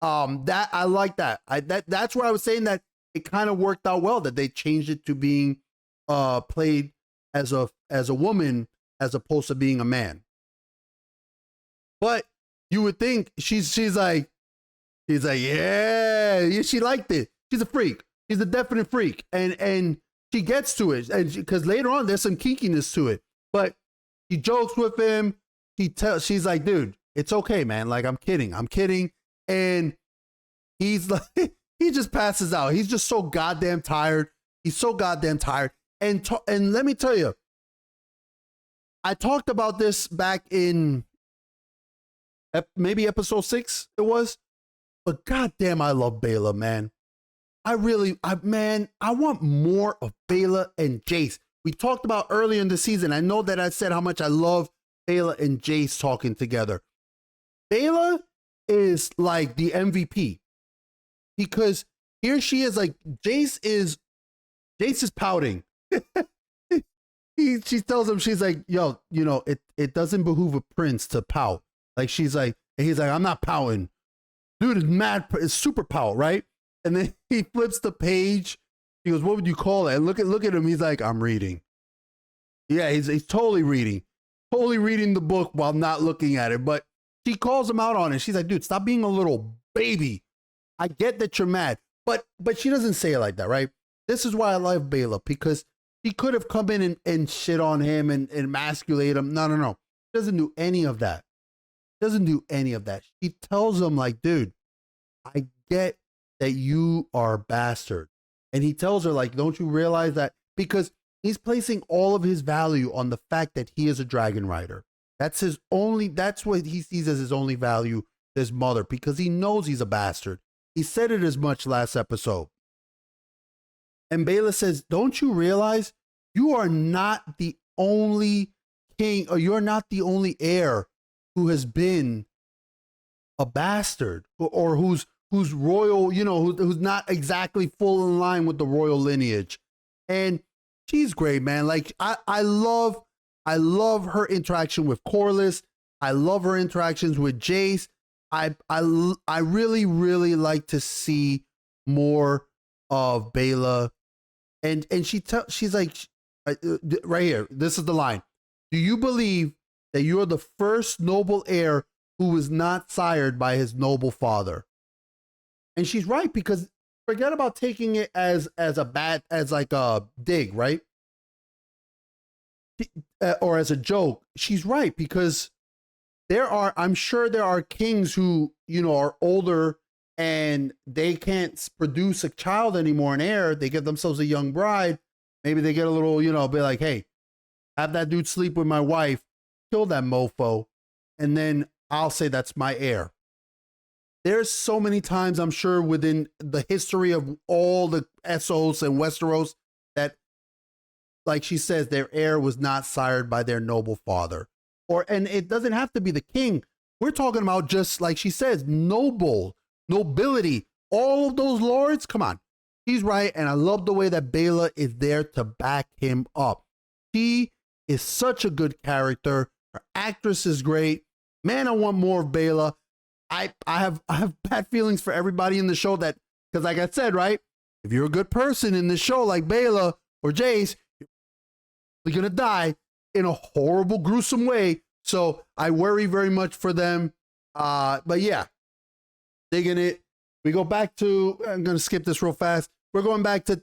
that I like that. That's where I was saying that it kind of worked out well, that they changed it to being played as a woman as opposed to being a man. But you would think she's like, yeah, she liked it. She's a freak. She's a definite freak. And she gets to it. And because later on, there's some kinkiness to it. But she jokes with him. She's like, dude, it's okay, man. Like, I'm kidding. And he's like, he just passes out. He's just so goddamn tired. He's so goddamn tired. And let me tell you, I talked about this back in maybe episode 6 it was. But goddamn, I love Bela, man. I want more of Bela and Jace. We talked about earlier in the season. I know that I said how much I love Bela and Jace talking together. Bela is like the MVP because here she is, like, Jace is pouting. She tells him, she's like, yo, it doesn't behoove a prince to pout. Like, she's like, and he's like, I'm not pouting. Dude is mad, is super pout, right? And then he flips the page. He goes, what would you call it? And look at him. He's like, I'm reading. Yeah, he's totally reading the book while not looking at it. But she calls him out on it. She's like, dude, stop being a little baby. I get that you're mad, but she doesn't say it like that, right? This is why I love Bela, because she could have come in and shit on him and emasculate him. No. She doesn't do any of that. She tells him, like, dude, I get that you are a bastard. And he tells her, like, don't you realize that? Because he's placing all of his value on the fact that he is a dragon rider. That's what he sees as his only value, his mother, because he knows he's a bastard. He said it as much last episode. And Bela says, don't you realize you are not the only king, or you're not the only heir who has been a bastard, or who's royal, who's not exactly full in line with the royal lineage. And she's great, man. Like, I love her interaction with Corlys. I love her interactions with Jace. I really, really like to see more of Bela. And she's like, right here, this is the line. Do you believe that you're the first noble heir who was not sired by his noble father? And she's right, because forget about taking it as like a dig, right? or as a joke, she's right, because I'm sure there are kings who, are older and they can't produce a child anymore, an heir. They get themselves a young bride. Maybe they get a little, be like, hey, have that dude sleep with my wife, kill that mofo, and then I'll say that's my heir. There's so many times, I'm sure, within the history of all the Essos and Westeros that, like she says, their heir was not sired by their noble father. And it doesn't have to be the king. We're talking about just, like she says, nobility, all of those lords. Come on. He's right. And I love the way that Bela is there to back him up. She is such a good character. Her actress is great. Man, I want more of Bela. I have bad feelings for everybody in the show because like I said, right? If you're a good person in the show like Bela or Jace, you're going to die in a horrible, gruesome way. So I worry very much for them. But yeah, digging it. We go back to, I'm going to skip this real fast. We're going back to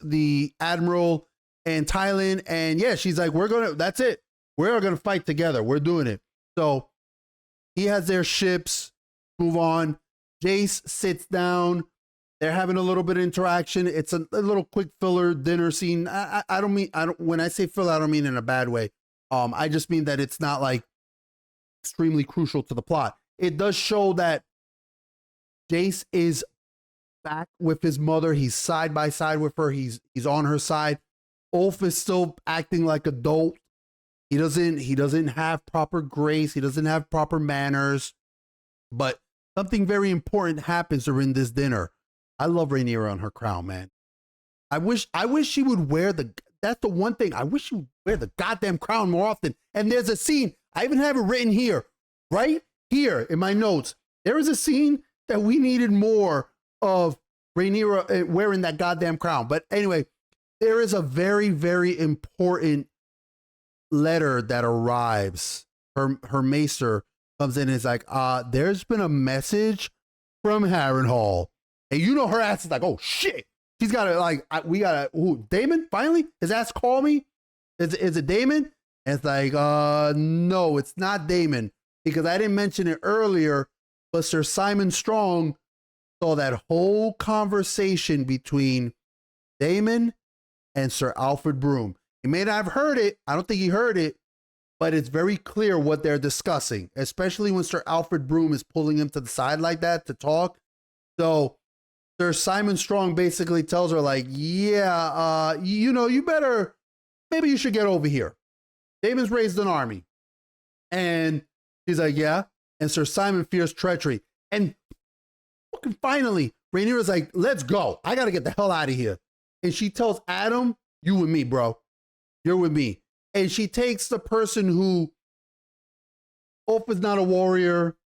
the Admiral and Thailand. And yeah, she's like, that's it. We're going to fight together. We're doing it. So he has their ships, move on. Jace sits down. They're having a little bit of interaction. It's a little quick filler dinner scene. When I say filler, I don't mean in a bad way. I just mean that it's not like extremely crucial to the plot. It does show that Jace is back with his mother. He's side by side with her. He's on her side. Ulf is still acting like a dolt. He doesn't have proper grace. He doesn't have proper manners. But something very important happens during this dinner. I love Rhaenyra on her crown, man. I wish she would wear that's the one thing. I wish she would wear the goddamn crown more often. And there's a scene, I even have it written here, right here in my notes. There is a scene that we needed more of Rhaenyra wearing that goddamn crown. But anyway, there is a very, very important letter that arrives. Her maester comes in and is like, there's been a message from Harrenhal. And her ass is like, oh shit. She's got to Daemon, finally? His ass called me? Is it Daemon? And it's like, no, it's not Daemon. Because I didn't mention it earlier, but Sir Simon Strong saw that whole conversation between Daemon and Sir Alfred Broom. He may not have heard it. I don't think he heard it, but it's very clear what they're discussing, especially when Sir Alfred Broom is pulling him to the side like that to talk. So Sir Simon Strong basically tells her like, yeah, you better, maybe you should get over here. Daemon's raised an army. And he's like, yeah. And Sir Simon fears treachery. And finally, Rhaenyra's like, let's go. I got to get the hell out of here. And she tells Adam, you with me, bro. You're with me. And she takes the person who, Ulf is not a warrior.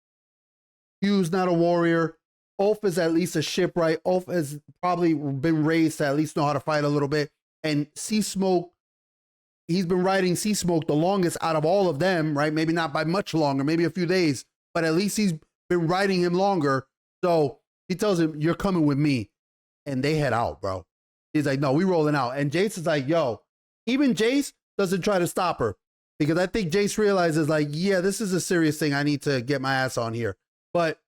Hugh's not a warrior. Ulf is at least a shipwright. Ulf has probably been raised to at least know how to fight a little bit. And Sea Smoke, he's been riding Sea Smoke the longest out of all of them, right? Maybe not by much longer, maybe a few days, but at least he's been riding him longer. So he tells him, you're coming with me. And they head out, bro. He's like, no, we rolling out. And Jace is like, yo, even Jace doesn't try to stop her, because I think Jace realizes like, yeah, this is a serious thing. I need to get my ass on here. But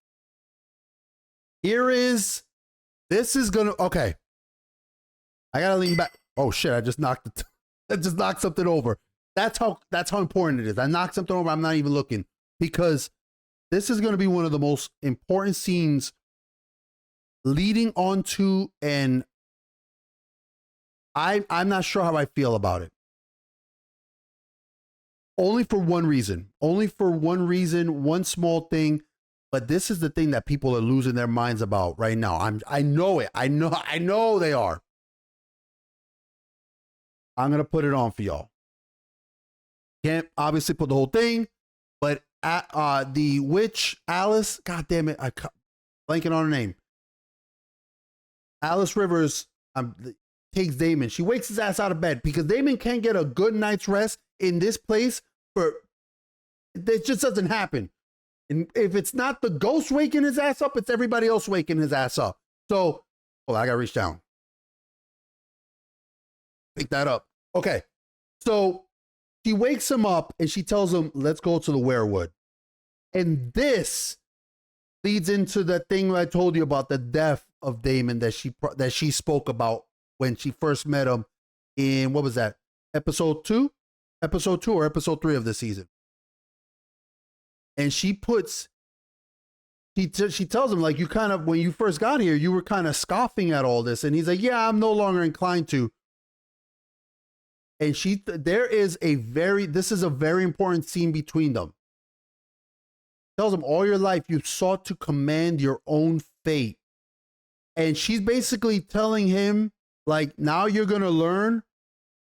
this is gonna, okay. I gotta lean back. Oh shit, I just knocked something over. That's how important it is. I knocked something over. I'm not even looking, because this is gonna be one of the most important scenes leading on to, and I'm not sure how I feel about it. Only for one reason, one small thing. But this is the thing that people are losing their minds about right now. I know it. I know they are. I'm going to put it on for y'all. Can't obviously put the whole thing, but the witch, Alice, God damn it, I'm blanking on her name. Alice Rivers takes Daemon. She wakes his ass out of bed because Daemon can't get a good night's rest in this place. It just doesn't happen. And if it's not the ghost waking his ass up, it's everybody else waking his ass up. So, I got to reach down. Pick that up. Okay. So she wakes him up and she tells him, let's go to the werewood. And this leads into the thing I told you about the death of Damon that she spoke about when she first met him in, what was that, episode 2 or episode 3 of the season. And she tells him, like, you kind of, when you first got here, you were kind of scoffing at all this. And he's like, yeah, I'm no longer inclined to. And this is a very important scene between them. Tells him, all your life you've sought to command your own fate. And she's basically telling him, like, now you're going to learn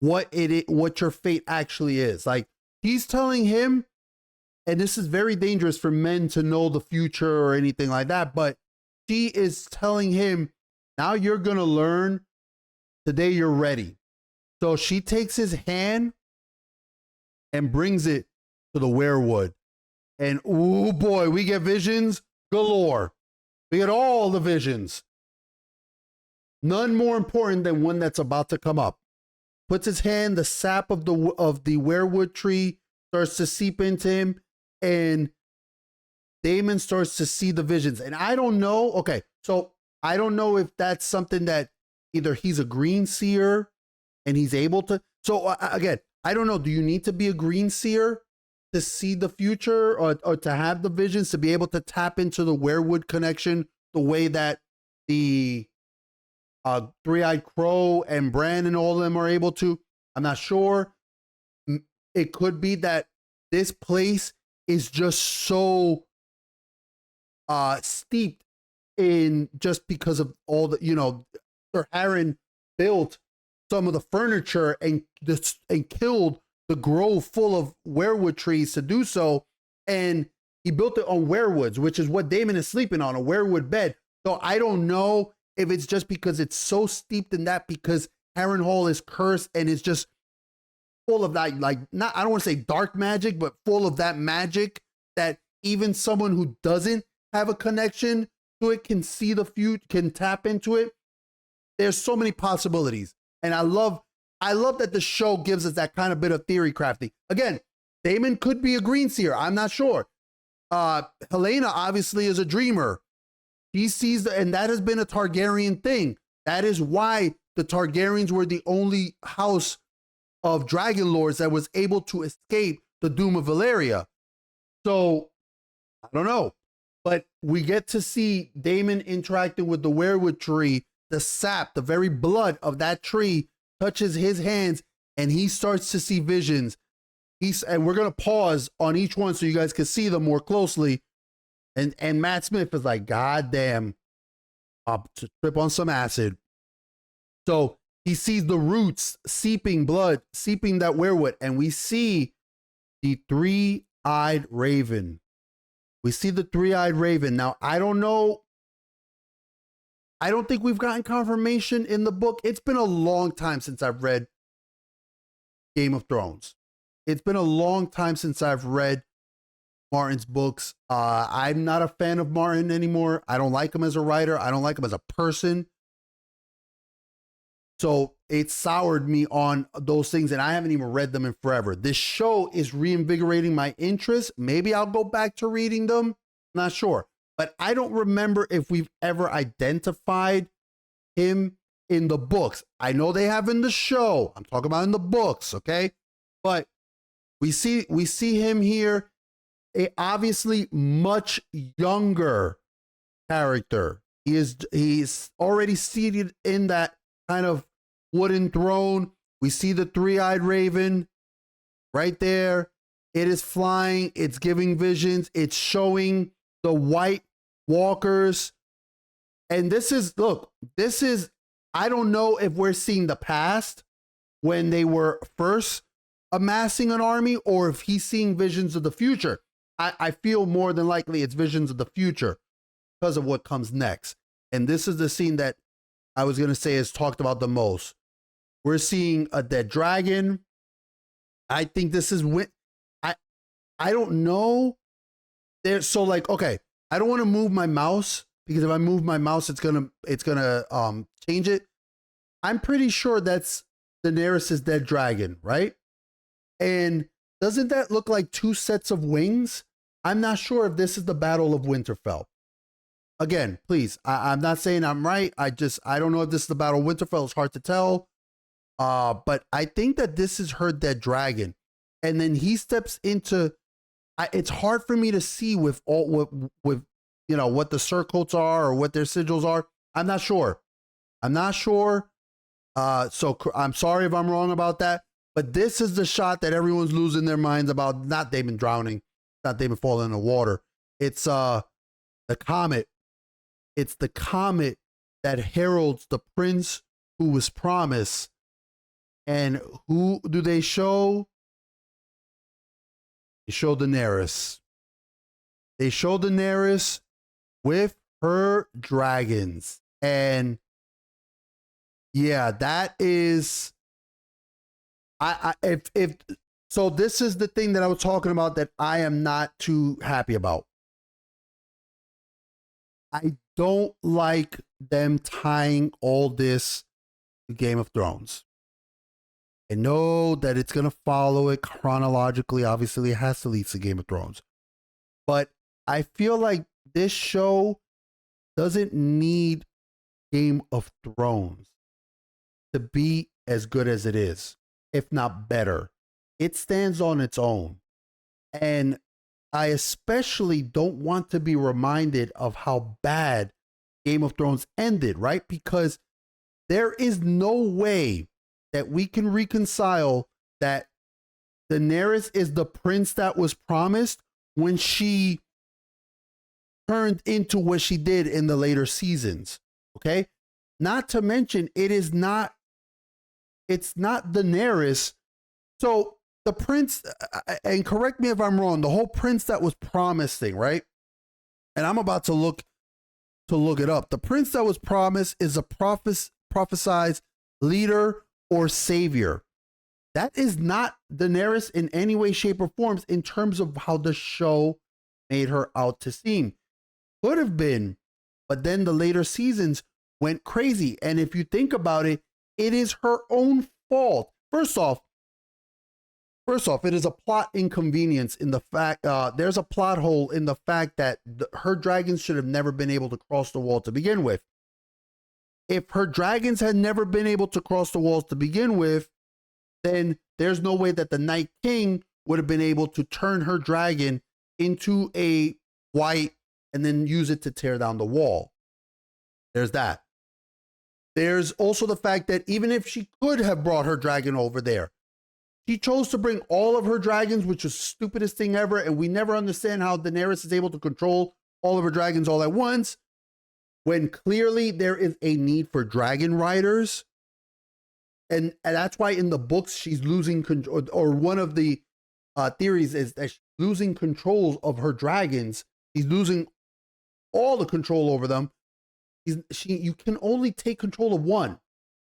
what your fate actually is. Like, he's telling him, and this is very dangerous for men to know the future or anything like that, but she is telling him, now you're going to learn. Today you're ready. So she takes his hand and brings it to the werewood. And oh boy, we get visions galore. We get all the visions. None more important than one that's about to come up. Puts his hand, the sap of the werewood tree starts to seep into him, and Damon starts to see the visions. And I don't know, okay, so I don't know if that's something that either he's a green seer and he's able to. So again, I don't know. Do you need to be a green seer to see the future or to have the visions, to be able to tap into the werewood connection the way that the Three-Eyed Crow and Bran and all of them are able to? I'm not sure. It could be that this place is just so steeped in, just because of all the, Sir Harren built some of the furniture and killed the grove full of werewood trees to do so. And he built it on werewoods, which is what Damon is sleeping on, a werewood bed. So I don't know if it's just because it's so steeped in that, because Harrenhal is cursed and it's just full of that, like, not, I don't want to say dark magic, but full of that magic that even someone who doesn't have a connection to it can see the future, can tap into it. There's so many possibilities. And I love that the show gives us that kind of bit of theory crafting. Again, Damon could be a green seer. I'm not sure. Helena obviously is a dreamer. He sees and that has been a Targaryen thing. That is why the Targaryens were the only house of dragon lords that was able to escape the doom of Valyria. So I don't know, but we get to see Damon interacting with the werewood tree. The sap, the very blood of that tree touches his hands, and he starts to see visions. And we're going to pause on each one so you guys can see them more closely. And Matt Smith is like, God damn, I'll trip on some acid. So he sees the roots seeping blood, seeping that werewood, and we see the three-eyed raven. We see the three-eyed raven. Now, I don't know. I don't think we've gotten confirmation in the book. It's been a long time since I've read Game of Thrones. It's been a long time since I've read Martin's books. I'm not a fan of Martin anymore. I don't like him as a writer. I don't like him as a person. So it soured me on those things, and I haven't even read them in forever. This show is reinvigorating my interest. Maybe I'll go back to reading them. Not sure. But I don't remember if we've ever identified him in the books. I know they have in the show. I'm talking about in the books, okay? But we see him here, a obviously much younger character. He's already seated in that kind of wooden throne. We see the three-eyed raven right there. It is flying. It's giving visions. It's showing the white walkers. And this is, I don't know if we're seeing the past when they were first amassing an army, or if he's seeing visions of the future. I feel more than likely it's visions of the future because of what comes next. And this is the scene that I was going to say is talked about the most. We're seeing a dead dragon. I think this is when I don't know. So like, okay, I don't want to move my mouse, because if I move my mouse, it's gonna change it. I'm pretty sure that's Daenerys' dead dragon, right? And doesn't that look like two sets of wings? I'm not sure if this is the Battle of Winterfell. Again, please, I'm not saying I'm right. I don't know if this is the Battle of Winterfell. It's hard to tell. But I think that this is her dead dragon. And then he steps into, it's hard for me to see with with what the surcoats are or what their sigils are. I'm not sure. So I'm sorry if I'm wrong about that. But this is the shot that everyone's losing their minds about. Not Daemon drowning, not Daemon falling in the water. It's the comet. It's the comet that heralds the prince who was promised. And who do they show? They show Daenerys. They show Daenerys with her dragons. And yeah, that is, if so, this is the thing that I was talking about that I am not too happy about. I don't like them tying all this to Game of Thrones. I know that it's going to follow it chronologically. Obviously, it has to lead to Game of Thrones. But I feel like this show doesn't need Game of Thrones to be as good as it is, if not better. It stands on its own. And I especially don't want to be reminded of how bad Game of Thrones ended, right? Because there is no way that we can reconcile that Daenerys is the prince that was promised when she turned into what she did in the later seasons. Okay? Not to mention, it's not Daenerys. So the prince, and correct me if I'm wrong, the whole prince that was promised thing, right? And I'm about to look it up. The prince that was promised is a prophesied leader or savior. That is not Daenerys in any way, shape, or forms in terms of how the show made her out to seem. Could have been, but then the later seasons went crazy. And if you think about it, it is her own fault. First off, it is a plot inconvenience in the fact, there's a plot hole in the fact that her dragons should have never been able to cross the wall to begin with. If her dragons had never been able to cross the walls to begin with, then there's no way that the Night King would have been able to turn her dragon into a white and then use it to tear down the wall. There's that. There's also the fact that even if she could have brought her dragon over there, she chose to bring all of her dragons, which is the stupidest thing ever. And we never understand how Daenerys is able to control all of her dragons all at once, when clearly there is a need for dragon riders. And that's why in the books she's losing control, or one of the theories is that she's losing control of her dragons. She's losing all the control over them. You can only take control of one.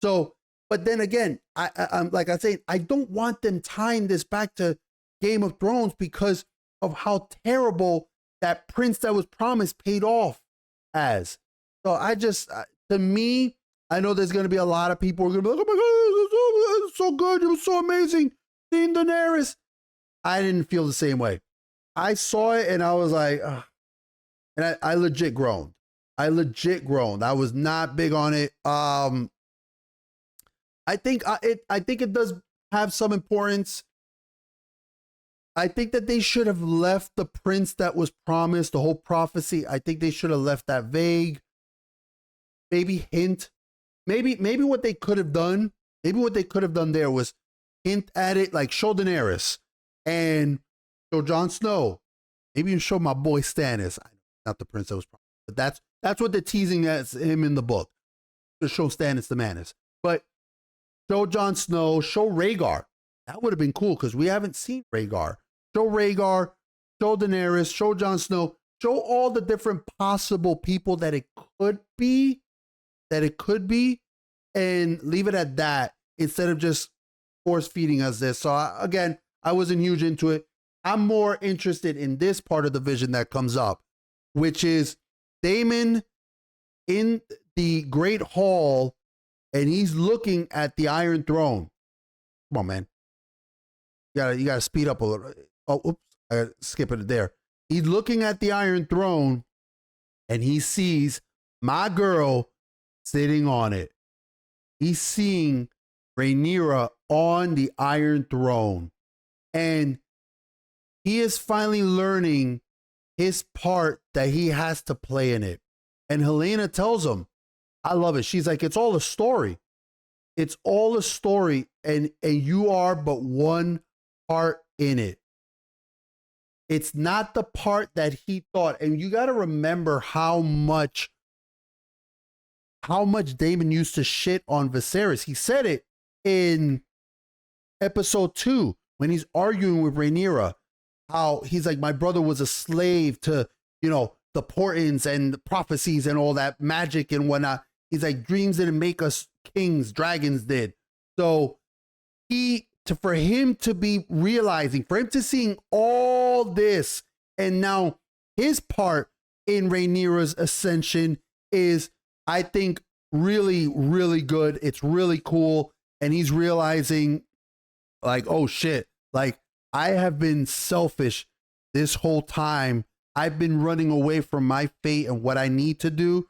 So, but then again, I'm like I say, I don't want them tying this back to Game of Thrones because of how terrible that prince that was promised paid off as. So I just, to me, I know there's going to be a lot of people who are going to be like, oh my God, it was so good. It was so amazing seeing Daenerys. I didn't feel the same way. I saw it and I was like, ugh. And I legit groaned. I was not big on it. I think it does have some importance. I think that they should have left the prince that was promised, the whole prophecy. I think they should have left that vague. Maybe hint. Maybe what they could have done. Maybe what they could have done there was hint at it, like show Daenerys and show Jon Snow. Maybe even show my boy Stannis. Not the prince that was promised, but that's what they're teasing as him in the book, to show Stannis the Manus. But show Jon Snow, show Rhaegar. That would have been cool because we haven't seen Rhaegar. Show Rhaegar, show Daenerys, show Jon Snow, show all the different possible people that it could be, and leave it at that instead of just force feeding us this. So again, I wasn't huge into it. I'm more interested in this part of the vision that comes up, which is Daemon in the Great Hall, and he's looking at the Iron Throne. Come on, man. You gotta speed up a little. Oh, oops, I gotta skip it there. He's looking at the Iron Throne, and he sees my girl sitting on it. He's seeing Rhaenyra on the Iron Throne, and he is finally learning his part that he has to play in it. And Helena tells him, I love it. She's like, it's all a story. It's all a story, and you are but one part in it. It's not the part that he thought. And you got to remember how much Daemon used to shit on Viserys. He said it in episode 2 when he's arguing with Rhaenyra. How he's like, my brother was a slave to, the portents and the prophecies and all that magic and whatnot. He's like, dreams didn't make us kings, dragons did. So for him to be realizing, for him to seeing all this, and now his part in Rhaenyra's ascension is, I think, really, really good. It's really cool. And he's realizing, like, oh shit, like, I have been selfish this whole time. I've been running away from my fate and what I need to do.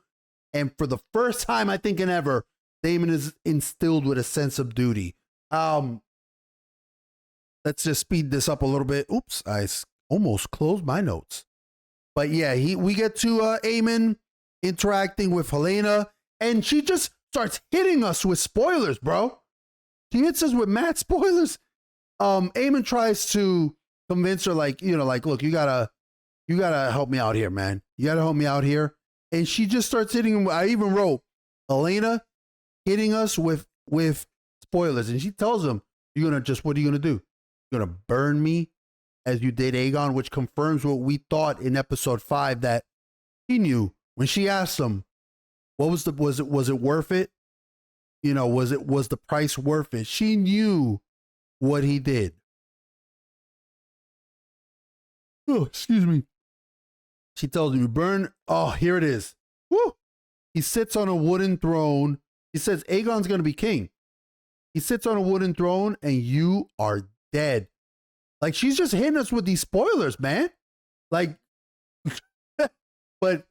And for the first time, I think in ever, Daemon is instilled with a sense of duty. Let's just speed this up a little bit. Oops, I almost closed my notes. But yeah, we get to Aemon interacting with Helena, and she just starts hitting us with spoilers, bro. She hits us with mad spoilers. Aemon tries to convince her, like, look, you gotta help me out here, man. You gotta help me out here. And she just starts hitting. I even wrote Helena hitting us with spoilers, and she tells him, what are you gonna do? You're gonna burn me as you did Aegon, which confirms what we thought in episode 5, that he knew when she asked him, what was it worth it? Was the price worth it? She knew what he did. Oh, excuse me. She tells him, you burn. Oh, here it is. Woo! He sits on a wooden throne. He says, Aegon's going to be king. He sits on a wooden throne and you are dead. Like, she's just hitting us with these spoilers, man. Like, but,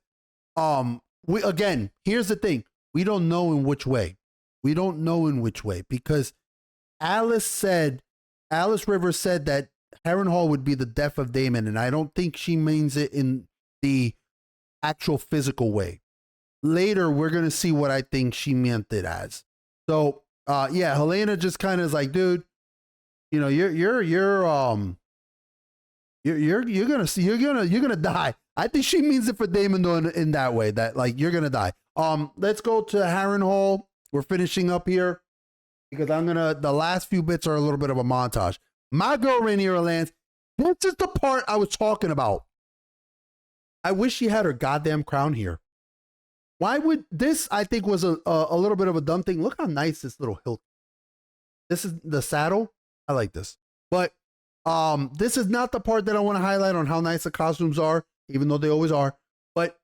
here's the thing. We don't know in which way. Because Alice Rivers said that Harrenhal would be the death of Daemon, and I don't think she means it in the actual physical way. Later, we're going to see what I think she meant it as. So, Helena just kind of is like, dude, you're gonna die. I think she means it for Daemon though in that way, that like you're gonna die. Let's go to Harrenhal. We're finishing up here because the last few bits are a little bit of a montage. My girl Rhaenyra lands. This is the part I was talking about. I wish she had her goddamn crown here. Why would this? I think was a little bit of a dumb thing. Look how nice this little hilt. This is the saddle. I like this, but this is not the part that I want to highlight on how nice the costumes are, even though they always are. But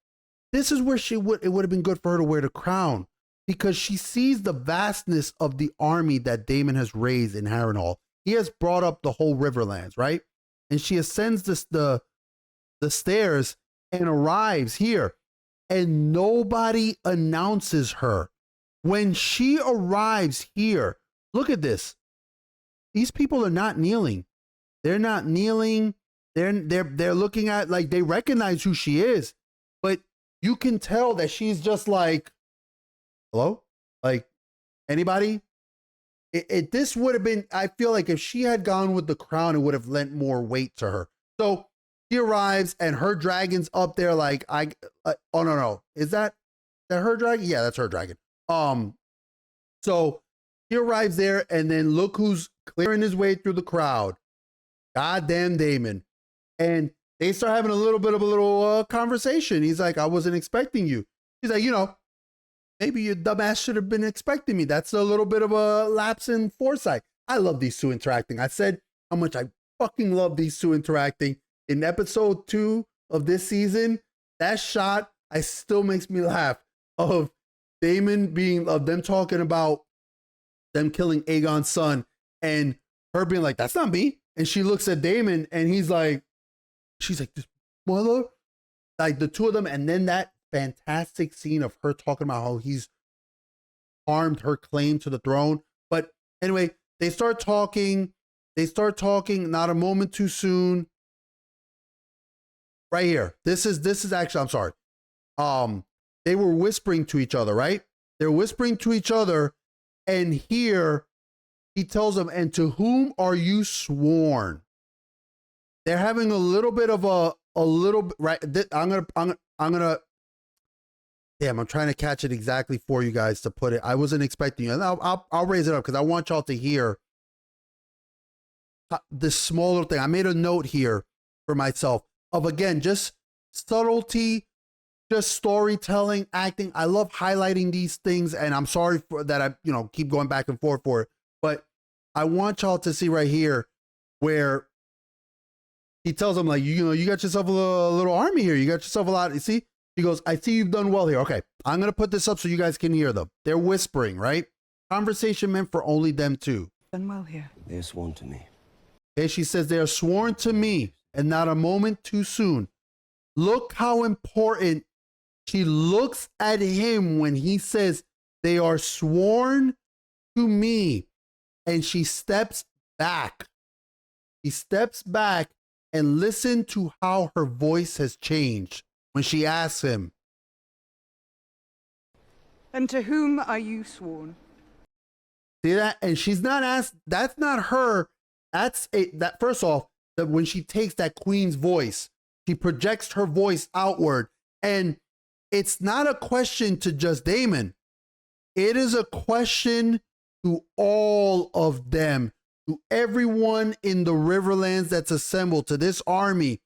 this is where it would have been good for her to wear the crown, because she sees the vastness of the army that Daemon has raised in Harrenhal. He has brought up the whole Riverlands, right? And she ascends the stairs and arrives here, and nobody announces her. When she arrives here, look at this. These people are not kneeling. They're not kneeling. They're looking at, like, they recognize who she is, but you can tell that she's just like, hello? Like, anybody? This would have been, I feel like if she had gone with the crown, it would have lent more weight to her. So she arrives and her dragon's up there like, oh no. Is that her dragon? Yeah, that's her dragon. So he arrives there, and then look who's clearing his way through the crowd. Goddamn Daemon. And they start having a little bit of a conversation. He's like, I wasn't expecting you. He's like, maybe your dumbass should have been expecting me. That's a little bit of a lapse in foresight. I love these two interacting. I said how much I fucking love these two interacting. In episode 2 of this season, that shot, I still makes me laugh, of them talking about them killing Aegon's son, and her being like, that's not me. And she looks at Damon and she's like, this mother, like the two of them. And then that fantastic scene of her talking about how he's harmed her claim to the throne. But anyway, they start talking, not a moment too soon. Right here. This is actually, I'm sorry. They were whispering to each other, right? They're whispering to each other. And here he tells them, and to whom are you sworn? They're having a little bit of a little bit, right? I'm gonna, damn, I'm trying to catch it exactly for you guys to put it. I wasn't expecting you. And I'll raise it up because I want y'all to hear this small little thing. I made a note here for myself of, again, just subtlety, just storytelling, acting. I love highlighting these things, and I'm sorry for that. I keep going back and forth for it, but I want y'all to see right here where he tells them, like, you got yourself a little army here. You got yourself a lot. You see, he goes, I see you've done well here. Okay, I'm gonna put this up so you guys can hear them. They're whispering, right? Conversation meant for only them two. Done well here. They're sworn to me. Okay, she says they are sworn to me, and not a moment too soon. Look how important she looks at him when he says they are sworn to me, and she steps back. He steps back and listen to how her voice has changed when she asks him. And to whom are you sworn? See that? And she's not asked. That's not her. That first off, that when she takes that queen's voice, she projects her voice outward, and it's not a question to just Damon. It is a question to all of them, to everyone in the Riverlands that's assembled, to this army.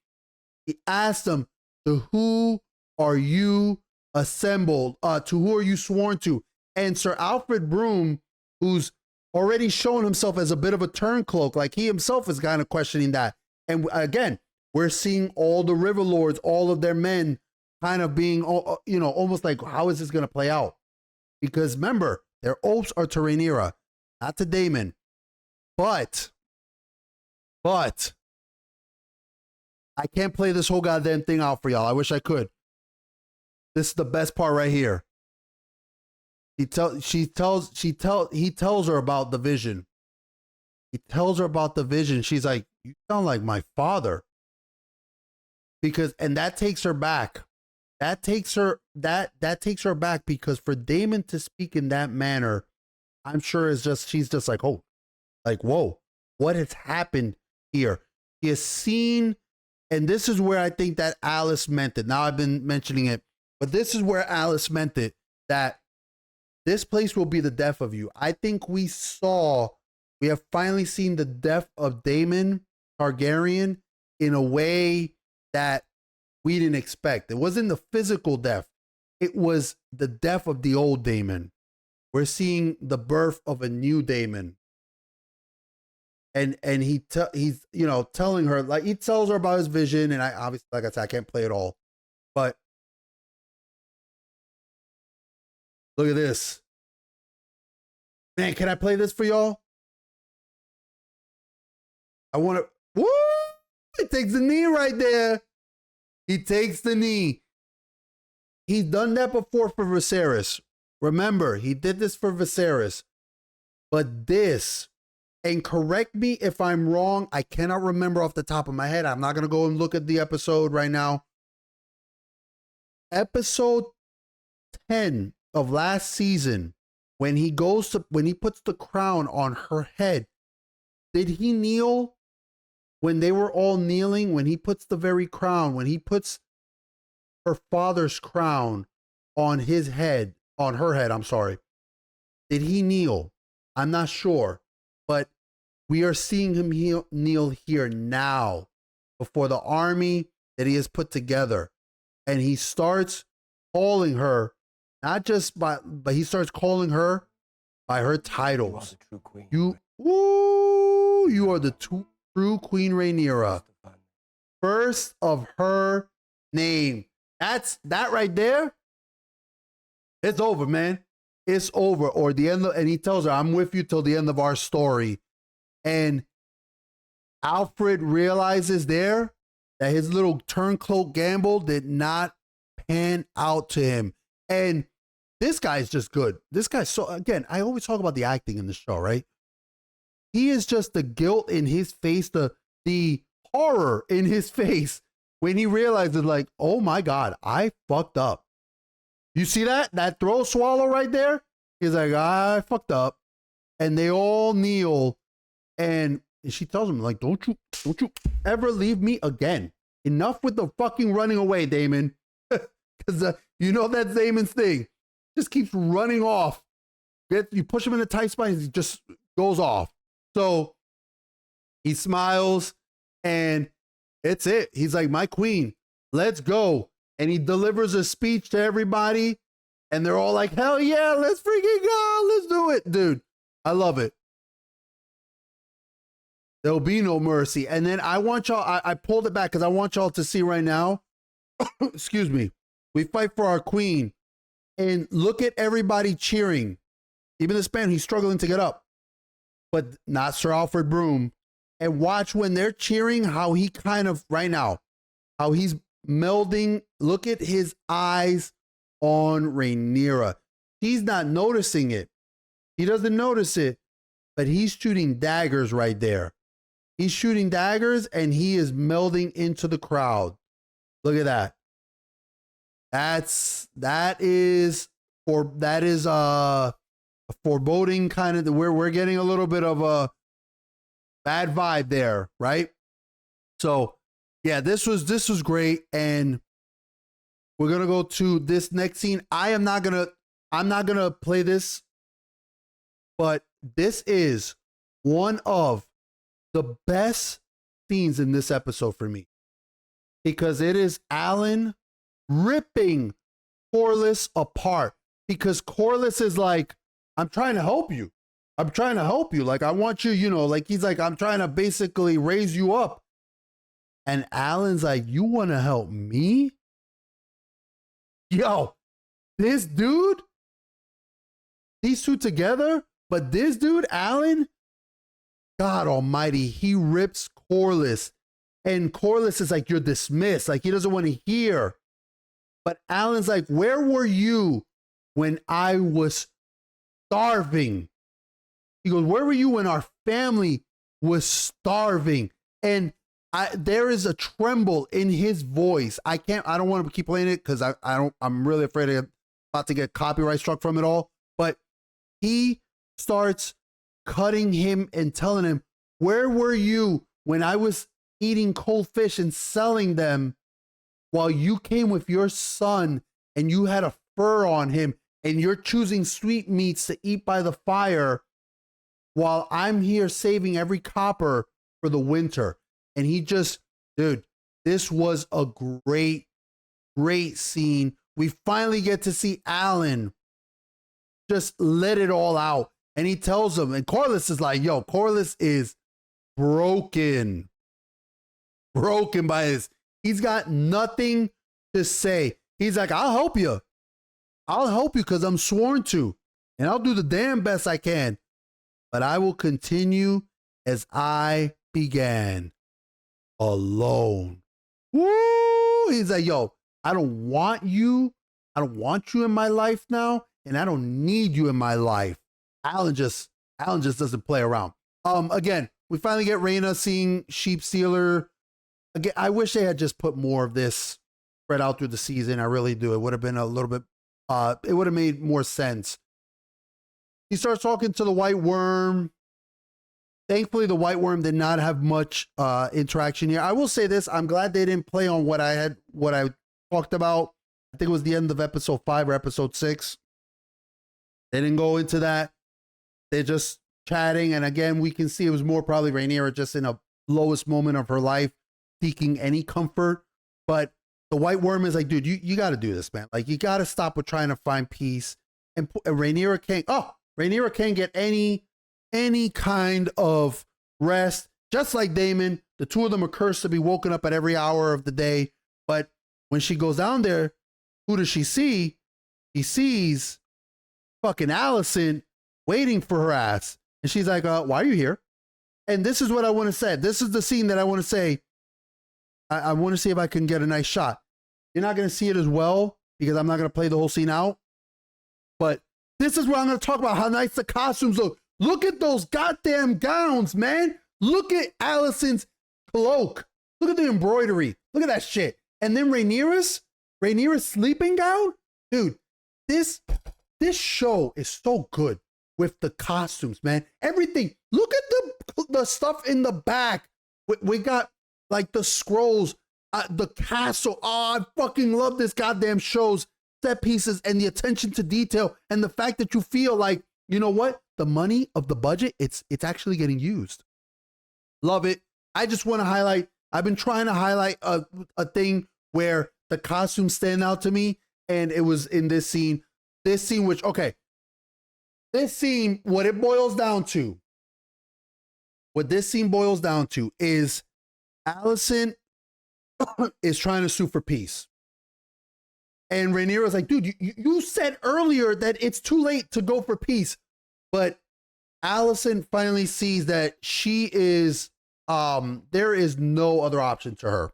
He asked them, to who are you assembled? To who are you sworn to? And Sir Alfred Broom, who's already shown himself as a bit of a turncloak, like he himself is kind of questioning that. And again, we're seeing all the River Lords, all of their men kind of being, almost like, how is this going to play out? Because remember, their oaths are to Rhaenyra, not to Daemon. But I can't play this whole goddamn thing out for y'all. I wish I could. This is the best part right here. He tells her about the vision. He tells her about the vision. She's like, you sound like my father. And that takes her back. That takes her back, because for Daemon to speak in that manner, I'm sure she's just like, oh, like, whoa, what has happened here? He has seen, and this is where I think that Alice meant it. Now I've been mentioning it, but this is where Alice meant it, that this place will be the death of you. I think we have finally seen the death of Daemon Targaryen in a way that we didn't expect. It wasn't the physical death. It was the death of the old Daemon. We're seeing the birth of a new Daemon. And he's telling her, like, he tells her about his vision, and I obviously, like I said, I can't play it all. But look at this. Man, can I play this for y'all? I want to. Woo! He takes the knee right there. He takes the knee. He's done that before for Viserys. Remember, he did this for Viserys. But this, and correct me if I'm wrong, I cannot remember off the top of my head. I'm not going to go and look at the episode right now. Episode 10 of last season, when he puts the crown on her head, did he kneel when they were all kneeling? When he puts the very crown, when he puts her father's crown on his head, on her head, I'm sorry. Did he kneel? I'm not sure, but we are seeing him kneel here now before the army that he has put together. And he starts calling her, not just but he starts calling her by her titles. You are the true queen. You are the true Queen Rhaenyra. First of her name. That right there. It's over, man. It's over. Or the end and he tells her, I'm with you till the end of our story. And Alfred realizes there that his little turncoat gamble did not pan out to him. And this guy's just good. This guy's so, again, I always talk about the acting in the show, right? He is just the guilt in his face, the horror in his face when he realizes, like, oh my God, I fucked up. You see that? That throat swallow right there? He's like, I fucked up. And they all kneel. And she tells him, like, don't you ever leave me again. Enough with the fucking running away, Damon. Because you know that's Damon's thing. Just keeps running off. You push him in a tight spot, he just goes off. So he smiles, and it's it. He's like, my queen, let's go. And he delivers a speech to everybody, and they're all like, hell yeah, let's freaking go. Let's do it, dude. I love it. There'll be no mercy. And then I want y'all, I pulled it back because I want y'all to see right now. Excuse me. We fight for our queen. And look at everybody cheering. Even this man, he's struggling to get up. But not Sir Alfred Broom. And watch when they're cheering how he kind of, right now, how he's melding. Look at his eyes on Rhaenyra. He's not noticing it. He doesn't notice it. But he's shooting daggers right there. He's shooting daggers and he is melding into the crowd. Look at that. That is a foreboding kind of, we're getting a little bit of a bad vibe there, right? So yeah, this was great. And we're gonna go to this next scene. I'm not gonna play this, but this is one of the best scenes in this episode for me, because it is Alan ripping Corlys apart, because Corlys is like, I'm trying to help you. I'm trying to help you. Like, I want you, you know, like he's like, I'm trying to basically raise you up. And Alan's like, you want to help me? Yo, this dude, these two together, but this dude, Alan, God almighty, he rips Corlys. And Corlys is like, you're dismissed. Like, he doesn't want to hear. But Alan's like, where were you when I was starving? He goes, where were you when our family was starving? And there is a tremble in his voice. I don't want to keep playing it because I'm really afraid I'm about to get copyright struck from it all. But he starts cutting him and telling him, where were you when I was eating cold fish and selling them while you came with your son and you had a fur on him and you're choosing sweetmeats to eat by the fire while I'm here saving every copper for the winter? And he just, dude, this was a great, great scene. We finally get to see Alan just let it all out. And he tells him, and Corlys is like, yo, Corlys is broken by this. He's got nothing to say. He's like, I'll help you because I'm sworn to, and I'll do the damn best I can, but I will continue as I began, alone. Woo! He's like, yo, I don't want you in my life now, and I don't need you in my life. Alan just doesn't play around. Again, we finally get Rhaena seeing Sheep Stealer. Again, I wish they had just put more of this spread out through the season. I really do. It would have been a little bit, it would have made more sense. He starts talking to the White Worm. Thankfully, the White Worm did not have much interaction here. I will say this. I'm glad they didn't play on what I talked about. I think it was the end of episode 5 or episode 6. They didn't go into that. They're just chatting. And again, we can see it was more probably Rhaenyra just in a lowest moment of her life, seeking any comfort. But the White Worm is like, dude, you got to do this, man. Like, you got to stop with trying to find peace. And Rhaenyra can't get any kind of rest. Just like Daemon, the two of them are cursed to be woken up at every hour of the day. But when she goes down there, who does she see? She sees fucking Alicent waiting for her ass. And she's like, why are you here? And this is what I want to say. This is the scene that I want to say. I want to see if I can get a nice shot. You're not going to see it as well because I'm not going to play the whole scene out. But this is where I'm going to talk about how nice the costumes look. Look at those goddamn gowns, man. Look at Allison's cloak. Look at the embroidery. Look at that shit. And then Rhaenyra's sleeping gown. Dude, this show is so good with the costumes, man. Everything. Look at the stuff in the back. We got like the scrolls, the castle. Oh, I fucking love this goddamn show's set pieces and the attention to detail and the fact that you feel like, you know what? The money of the budget, it's actually getting used. Love it. I just want to highlight, I've been trying to highlight a thing where the costumes stand out to me, and it was in this scene. This scene, which, okay, this scene, what this scene boils down to is Alicent is trying to sue for peace. And Rhaenyra's like, dude, you said earlier that it's too late to go for peace. But Alicent finally sees that she is, there is no other option to her.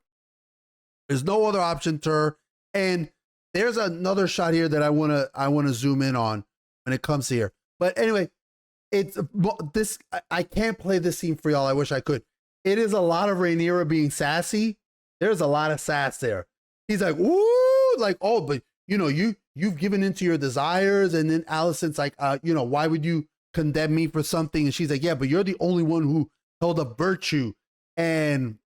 There's no other option to her. And there's another shot here that I want to zoom in on when it comes here. But anyway, it's this, I can't play this scene for y'all. I wish I could. It is a lot of Rhaenyra being sassy. There's a lot of sass there. He's like, ooh, like, oh, but you know, you've given into your desires. And then Alicent's like, you know, why would you condemn me for something? And she's like, yeah, but you're the only one who held up virtue. And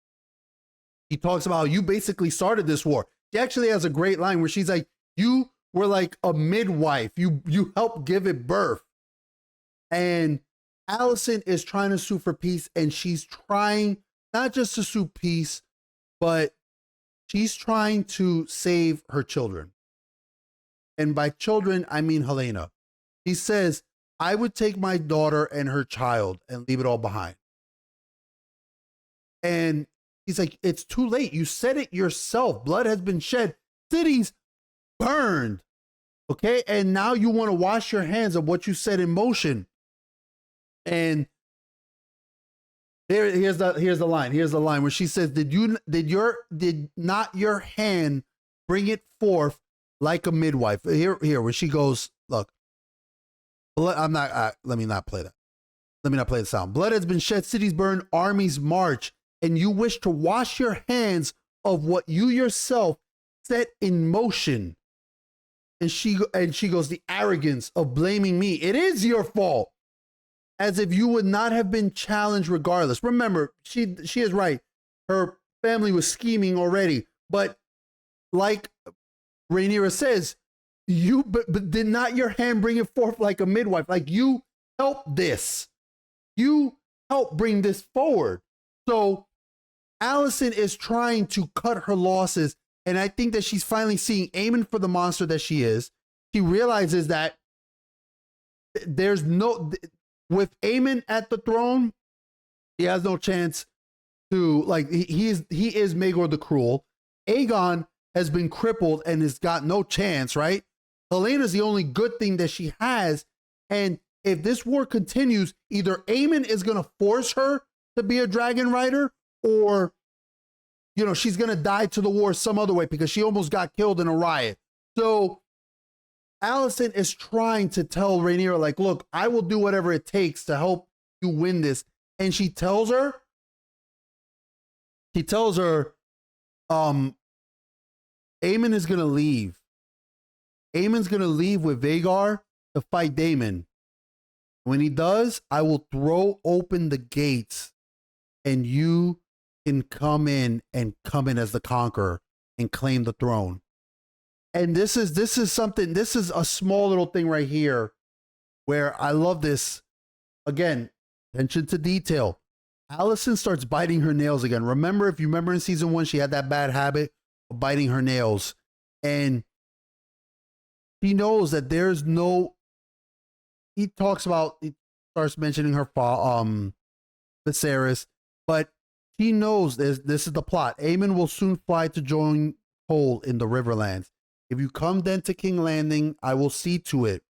he talks about how you basically started this war. She actually has a great line where she's like, you were like a midwife. You helped give it birth. And Alicent is trying to sue for peace, and she's trying not just to sue peace, but she's trying to save her children. And by children, I mean Helena. He says, I would take my daughter and her child and leave it all behind. And he's like, it's too late. You said it yourself. Blood has been shed. Cities burned. Okay. And now you want to wash your hands of what you set in motion. And here's the line where she says, did not your hand bring it forth like a midwife? Here, where she goes, look, let me not play that. Let me not play the sound. Blood has been shed, cities burned, armies march, and you wish to wash your hands of what you yourself set in motion. And she goes, the arrogance of blaming me. It is your fault. As if you would not have been challenged regardless. Remember, she is right. Her family was scheming already. But like Rhaenyra says, but did not your hand bring it forth like a midwife? Like, you helped this. You helped bring this forward. So Alicent is trying to cut her losses. And I think that she's finally seeing Aemon for the monster that she is. She realizes that there's no... With Aemon at the throne, he has no chance to, like, he is Maegor the Cruel. Aegon has been crippled and has got no chance, right? Helena's the only good thing that she has. And if this war continues, either Aemon is going to force her to be a dragon rider, or, you know, she's going to die to the war some other way because she almost got killed in a riot. So Alicent is trying to tell Rhaenyra, like, look, I will do whatever it takes to help you win this. And she tells her, Aemon is going to leave. Aemon's going to leave with Vhagar to fight Daemon. When he does, I will throw open the gates and you can come in as the conqueror and claim the throne. And this is something, this is a small little thing right here where I love this. Again, attention to detail. Alicent starts biting her nails again. If you remember in season 1, she had that bad habit of biting her nails. And she knows that there's no, he starts mentioning her Viserys, but she knows this is the plot. Aemon will soon fly to join Cole in the Riverlands. If you come then to King Landing, I will see to it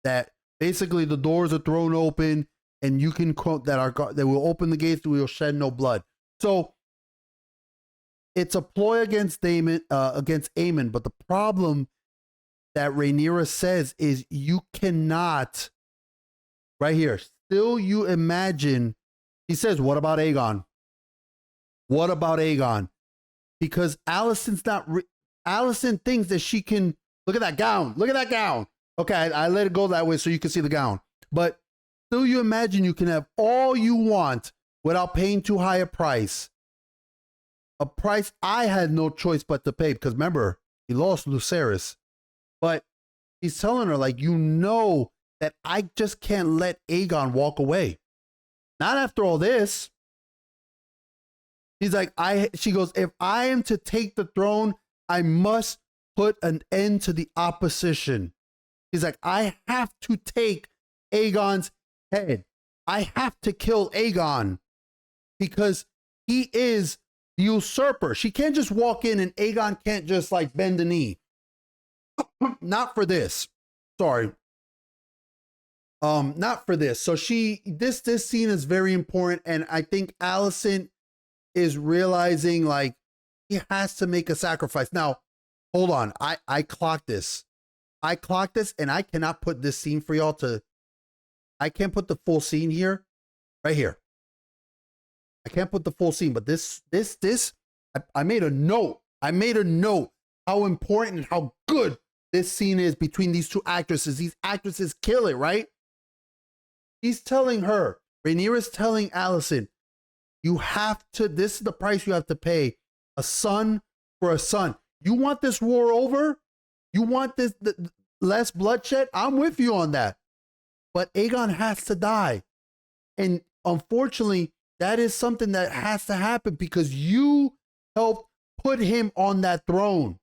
that basically the doors are thrown open and you can quote that they will open the gates, we will shed no blood. So it's a ploy against Aemon, but the problem that Rhaenyra says is you cannot, right here, still you imagine, he says, what about Aegon? What about Aegon? Because Alicent's not, Alicent thinks that she can, look at that gown, look at that gown. Okay, I let it go that way so you can see the gown. But still you imagine you can have all you want without paying too high a price. A price I had no choice but to pay, because remember, he lost Lucerys. But he's telling her, like, you know that I just can't let Aegon walk away. Not after all this. He's like, she goes, if I am to take the throne, I must put an end to the opposition. He's like, I have to take Aegon's head. I have to kill Aegon because he is the usurper. She can't just walk in and Aegon can't just like bend the knee. Not for this. Sorry. Not for this. So this scene is very important, and I think Alicent is realizing like he has to make a sacrifice. Now, hold on. I clocked this. And I cannot put this scene for y'all to, I can't put the full scene here, right here. I can't put the full scene, but this, I made a note. I made a note how important and how good this scene is between these two actresses. These actresses kill it, right? He's telling her, Rhaenyra's telling Alicent, you have to, this is the price you have to pay. A son for a son. You want this war over? You want this less bloodshed? I'm with you on that. But Aegon has to die. And unfortunately, that is something that has to happen because you helped put him on that throne.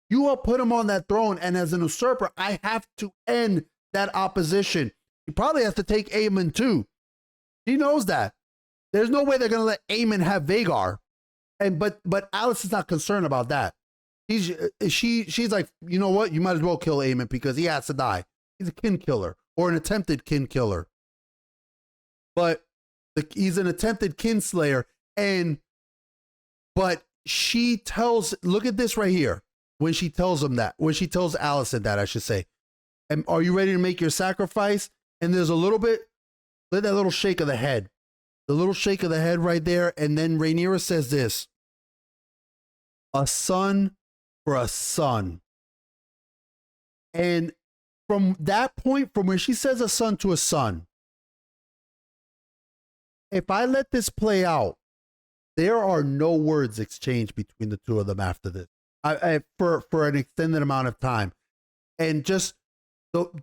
You helped put him on that throne. And as an usurper, I have to end that opposition. He probably has to take Aemon too. He knows that. There's no way they're going to let Aemon have Vhagar. But Alice is not concerned about that. She's like, you know what? You might as well kill Aemon because he has to die. He's a kin killer or an attempted kin killer. But he's an attempted kinslayer. But she tells, look at this right here. When she tells him that, when she tells Alicent that, I should say, and are you ready to make your sacrifice? And there's a little bit, that little shake of the head. The little shake of the head right there. And then Rhaenyra says this, a son for a son. And from that point, from where she says a son to a son, if I let this play out, there are no words exchanged between the two of them after this. For an extended amount of time, and just the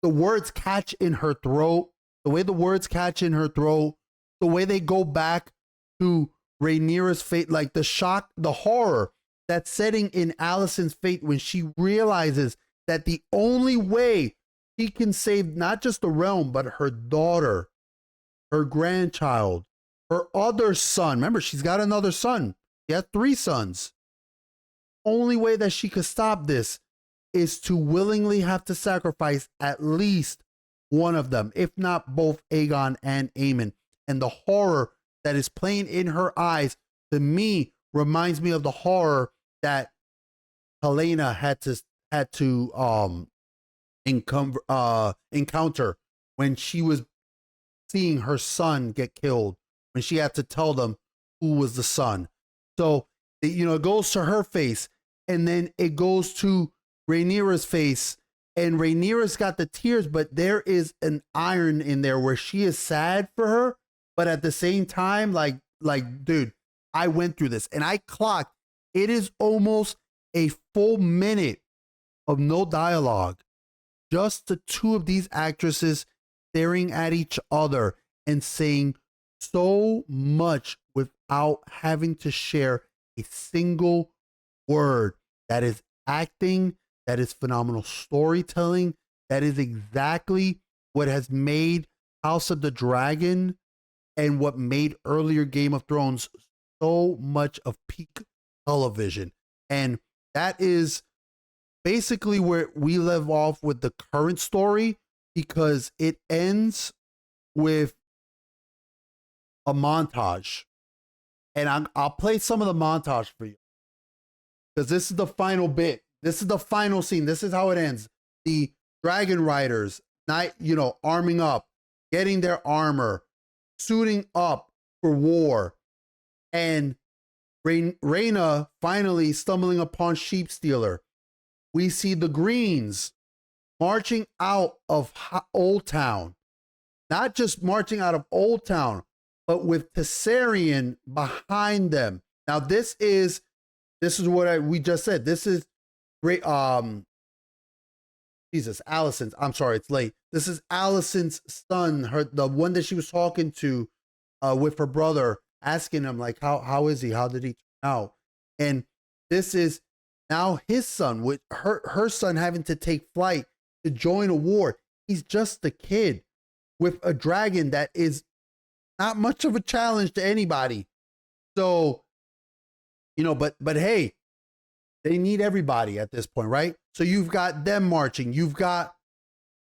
words catch in her throat, the way the words catch in her throat, the way they go back to Rhaenyra's fate, like the shock, the horror that's setting in Alicent's fate when she realizes that the only way she can save not just the realm, but her daughter, her grandchild, her other son. Remember, she's got another son. She has 3 sons. Only way that she could stop this is to willingly have to sacrifice at least one of them, if not both Aegon and Aemon. And the horror that is playing in her eyes, to me, reminds me of the horror that Helena had to encounter when she was seeing her son get killed, when she had to tell them who was the son. So, it goes to her face, and then it goes to Rhaenyra's face, and Rhaenyra's got the tears, but there is an iron in there where she is sad for her, but at the same time, like, dude, I went through this, and I clocked, it is almost a full minute of no dialogue, just the two of these actresses staring at each other and saying so much without having to share a single word. That is acting. That is phenomenal storytelling. That is exactly what has made House of the Dragon and what made earlier Game of Thrones so much of peak television. And that is basically where we live off with the current story, because it ends with a montage, and I'll play some of the montage for you because this is the final bit. This is the final scene. This is how it ends. The dragon riders, arming up, getting their armor, suiting up for war, and Reyna finally stumbling upon Sheep Stealer. We see the Greens marching out of Old Town, not just marching out of Old Town, but with Tessarion behind them. Now, this is what we just said. This is great. Allison's. I'm sorry, it's late. This is Allison's son, the one that she was talking to, with her brother, asking him like, how is he? How did he turn out? And this is now his son, with her son having to take flight to join a war. He's just a kid with a dragon that is not much of a challenge to anybody. So, but hey, they need everybody at this point, right? So you've got them marching.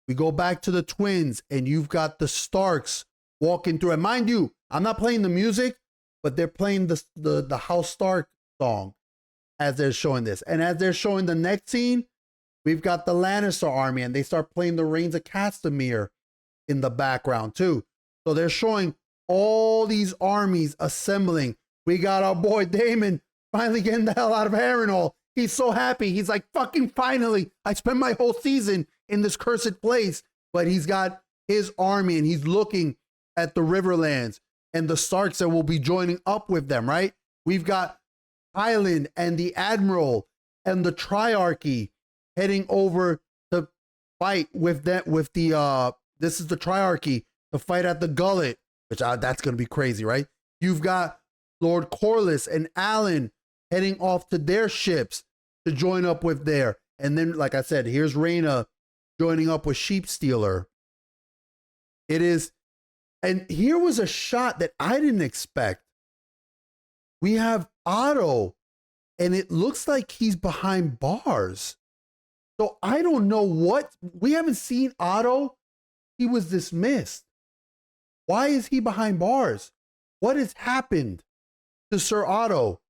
We go back to the twins, and you've got the Starks walking through. And mind you, I'm not playing the music, but they're playing the House Stark song as they're showing this. And as they're showing the next scene, we've got the Lannister army, and they start playing the Reigns of Castamere in the background too. So they're showing all these armies assembling. We got our boy Daemon finally getting the hell out of Harrenhal. He's so happy. He's like, fucking finally, I spent my whole season in this cursed place. But he's got his army, and he's looking at the Riverlands and the Starks that will be joining up with them, right? We've got Highland and the Admiral and the Triarchy heading over to fight with that, this is the Triarchy, to fight at the Gullet, which that's going to be crazy, right? You've got Lord Corlys and Alan heading off to their ships to join up with there. And then, like I said, here's Reyna joining up with Sheep Stealer. And here was a shot that I didn't expect. We have Otto, and it looks like he's behind bars. So I don't know we haven't seen Otto. He was dismissed. Why is he behind bars? What has happened to Sir Otto,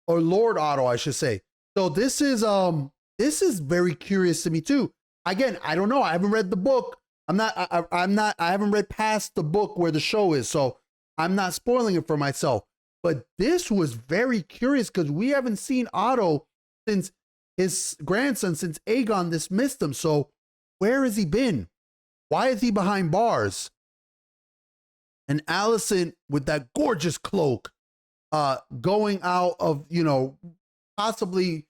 or Lord Otto, I should say? So this is very curious to me too. Again, I don't know. I haven't read the book. I haven't read past the book where the show is, so I'm not spoiling it for myself. But this was very curious because we haven't seen Otto since his grandson, since Aegon dismissed him. So where has he been? Why is he behind bars? And Alicent with that gorgeous cloak, going out of, possibly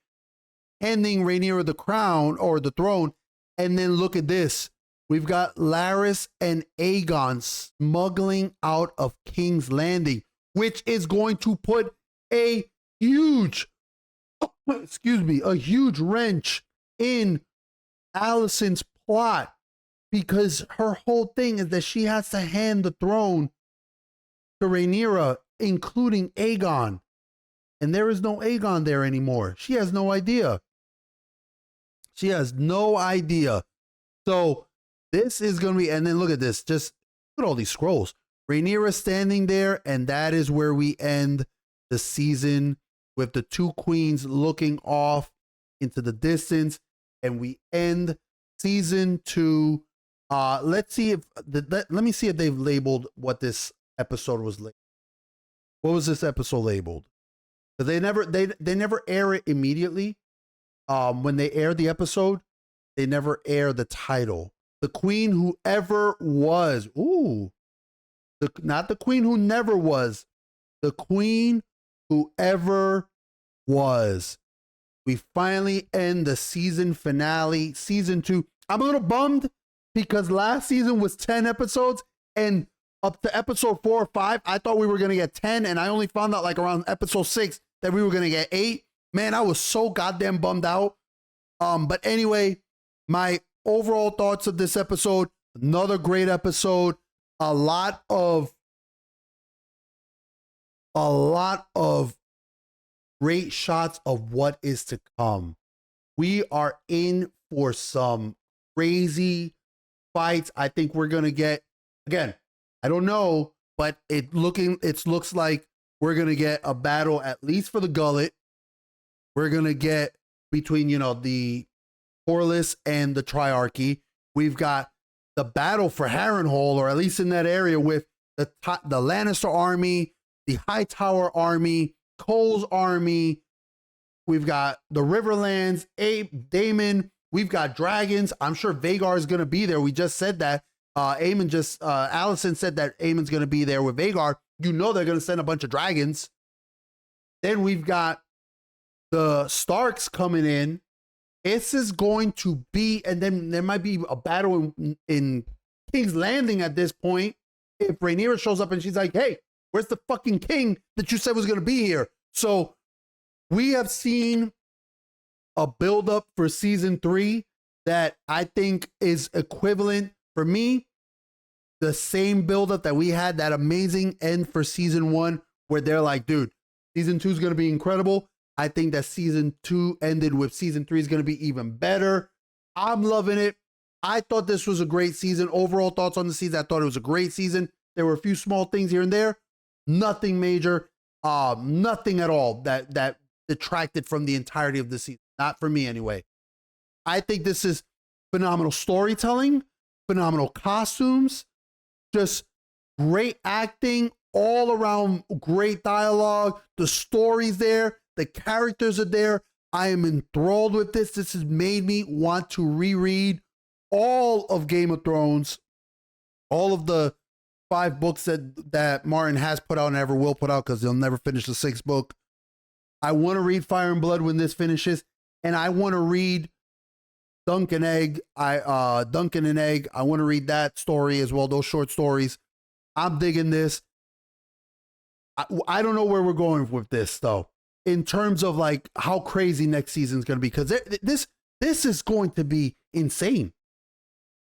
handing Rhaenyra the crown or the throne. And then look at this. We've got Larys and Aegon smuggling out of King's Landing, which is going to put a huge wrench in Alicent's plot, because her whole thing is that she has to hand the throne to Rhaenyra, including Aegon. And there is no Aegon there anymore. She has no idea. So this is going to be, and then look at this. Just look at all these scrolls. Rhaenyra standing there, and that is where we end the season, with the two queens looking off into the distance, and we end season 2. Let's see if let me see if they've labeled what this episode was labeled. What was this episode labeled? Because they never air it immediately. When they air the episode, they never air the title. The Queen Who Ever Was. Ooh. Not the Queen Who Never Was. The Queen Who Ever Was. We finally end the season finale, season 2. I'm a little bummed because last season was 10 episodes, and up to episode 4 or 5, I thought we were going to get 10, and I only found out like around episode 6 that we were going to get 8. Man, I was so goddamn bummed out. But anyway, my overall thoughts of this episode: another great episode. A lot of great shots of what is to come. We are in for some crazy fights. I think we're going to get, again, I don't know, but it looks like we're gonna get a battle at least for the gullet. We're gonna get between the Horless and the Triarchy. We've got the battle for Harrenhal, or at least in that area, with the Lannister army, the Hightower army, Cole's army. We've got the Riverlands, Abe, Daemon. We've got dragons. I'm sure Vagar is going to be there. We just said that. Allison said that Aemon's going to be there with Vagar. They're going to send a bunch of dragons. Then we've got the Starks coming in. This is going to be, and then there might be a battle in King's Landing at this point. If Rhaenyra shows up and she's like, hey, where's the fucking king that you said was going to be here? So we have seen a buildup for season 3 that I think is equivalent, for me, the same buildup that we had, that amazing end for season 1, where they're like, dude, season 2 is going to be incredible. I think that season 2 ended with season 3 is going to be even better. I'm loving it. I thought this was a great season. Overall thoughts on the season, I thought it was a great season. There were a few small things here and there. Nothing major. Nothing at all that detracted from the entirety of the season. Not for me anyway. I think this is phenomenal storytelling, phenomenal costumes, just great acting, all around great dialogue. The story's there. The characters are there. I am enthralled with this. This has made me want to reread all of Game of Thrones, all of the 5 books that Martin has put out and ever will put out, because he'll never finish the 6th book. I want to read Fire and Blood when this finishes, and I want to read Dunk and Egg. Duncan and Egg. I want to read that story as well, those short stories. I'm digging this. I don't know where we're going with this, though, in terms of like how crazy next season is going to be, because this is going to be insane.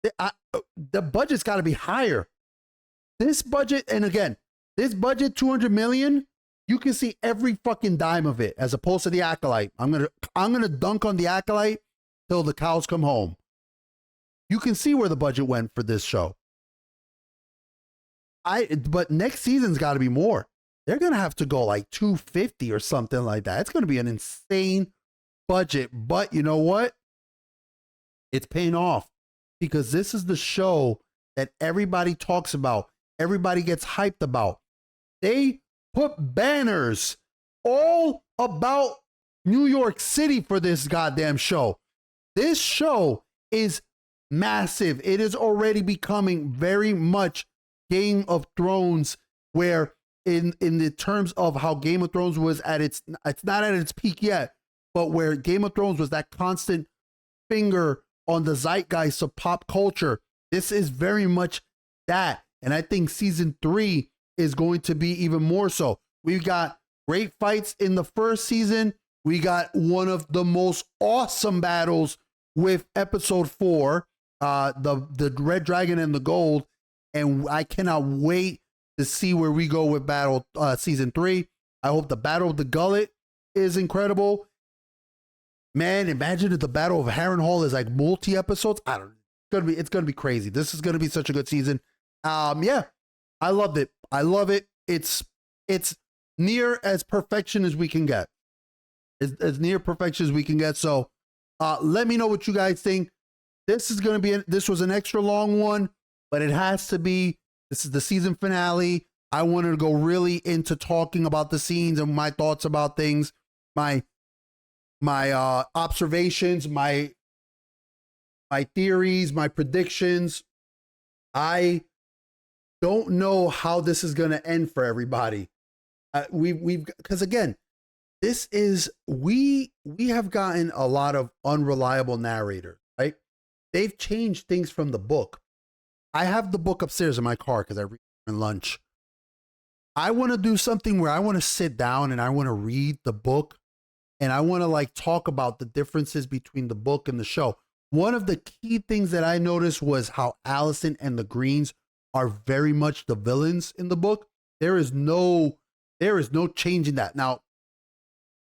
The budget's got to be higher. This budget, and again, this budget, $200 million, you can see every fucking dime of it, as opposed to the Acolyte. I'm gonna dunk on the Acolyte till the cows come home. You can see where the budget went for this show. But next season's got to be more. They're gonna have to go like 250 or something like that. It's gonna be an insane budget, but you know what? It's paying off, because this is the show that everybody talks about, everybody gets hyped about. They put banners all about New York City for this goddamn show. This show is massive. It is already becoming very much Game of Thrones, where in the terms of how Game of Thrones was it's not at its peak yet, but where Game of Thrones was that constant finger on the zeitgeist of pop culture. This is very much that. And I think season 3 is going to be even more so. We've got great fights in the first season. We got one of the most awesome battles with episode 4, the Red Dragon and the Gold. And I cannot wait to see where we go with battle season 3. I hope the Battle of the Gullet is incredible. Man, imagine if the Battle of Harrenhal is like multi-episodes. I don't know. It's gonna be crazy. This is gonna be such a good season. Yeah, I loved it. I love it. It's near as perfection as we can get. As near perfection as we can get. So let me know what you guys think. This is gonna be this was an extra long one, but it has to be. This is the season finale. I wanted to go really into talking about the scenes and my thoughts about things, my observations, my theories, my predictions. I don't know how this is going to end for everybody. Because again, this is we have gotten a lot of unreliable narrators, right? They've changed things from the book. I have the book upstairs in my car because I read it in lunch. I want to do something where I want to sit down and I want to read the book, and I want to like talk about the differences between the book and the show. One of the key things that I noticed was how Allison and the Greens are very much the villains in the book. There is no changing that. Now,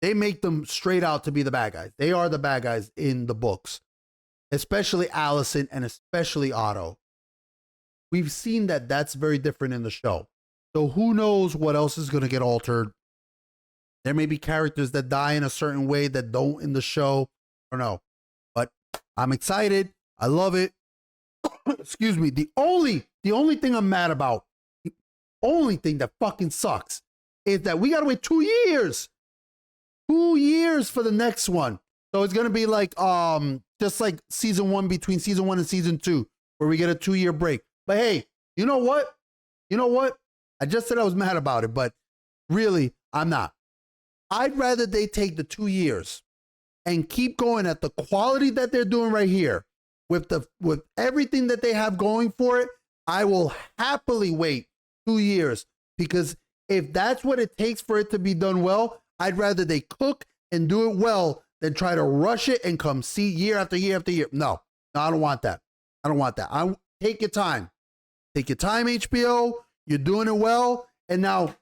they make them straight out to be the bad guys. They are the bad guys in the books, especially Allison and especially Otto. we've seen that that's very different in the show. So who knows what else is going to get altered? There may be characters that die in a certain way that don't in the show. I don't know. But I'm excited. I love it. Excuse me. The only thing I'm mad about, the only thing that fucking sucks is that we got to wait 2 years. 2 years for the next one. So it's going to be like just like season 1 between season 1 and season 2 where we get a 2-year break. But hey, you know what? I just said I was mad about it, but really, I'm not. I'd rather they take the 2 years and keep going at the quality that they're doing right here with everything that they have going for it. I will happily wait 2 years, because if that's what it takes for it to be done well, I'd rather they cook and do it well than try to rush it and come see year after year after year. No, I don't want that. Take your time. Take your time, HBO. You're doing it well. And now,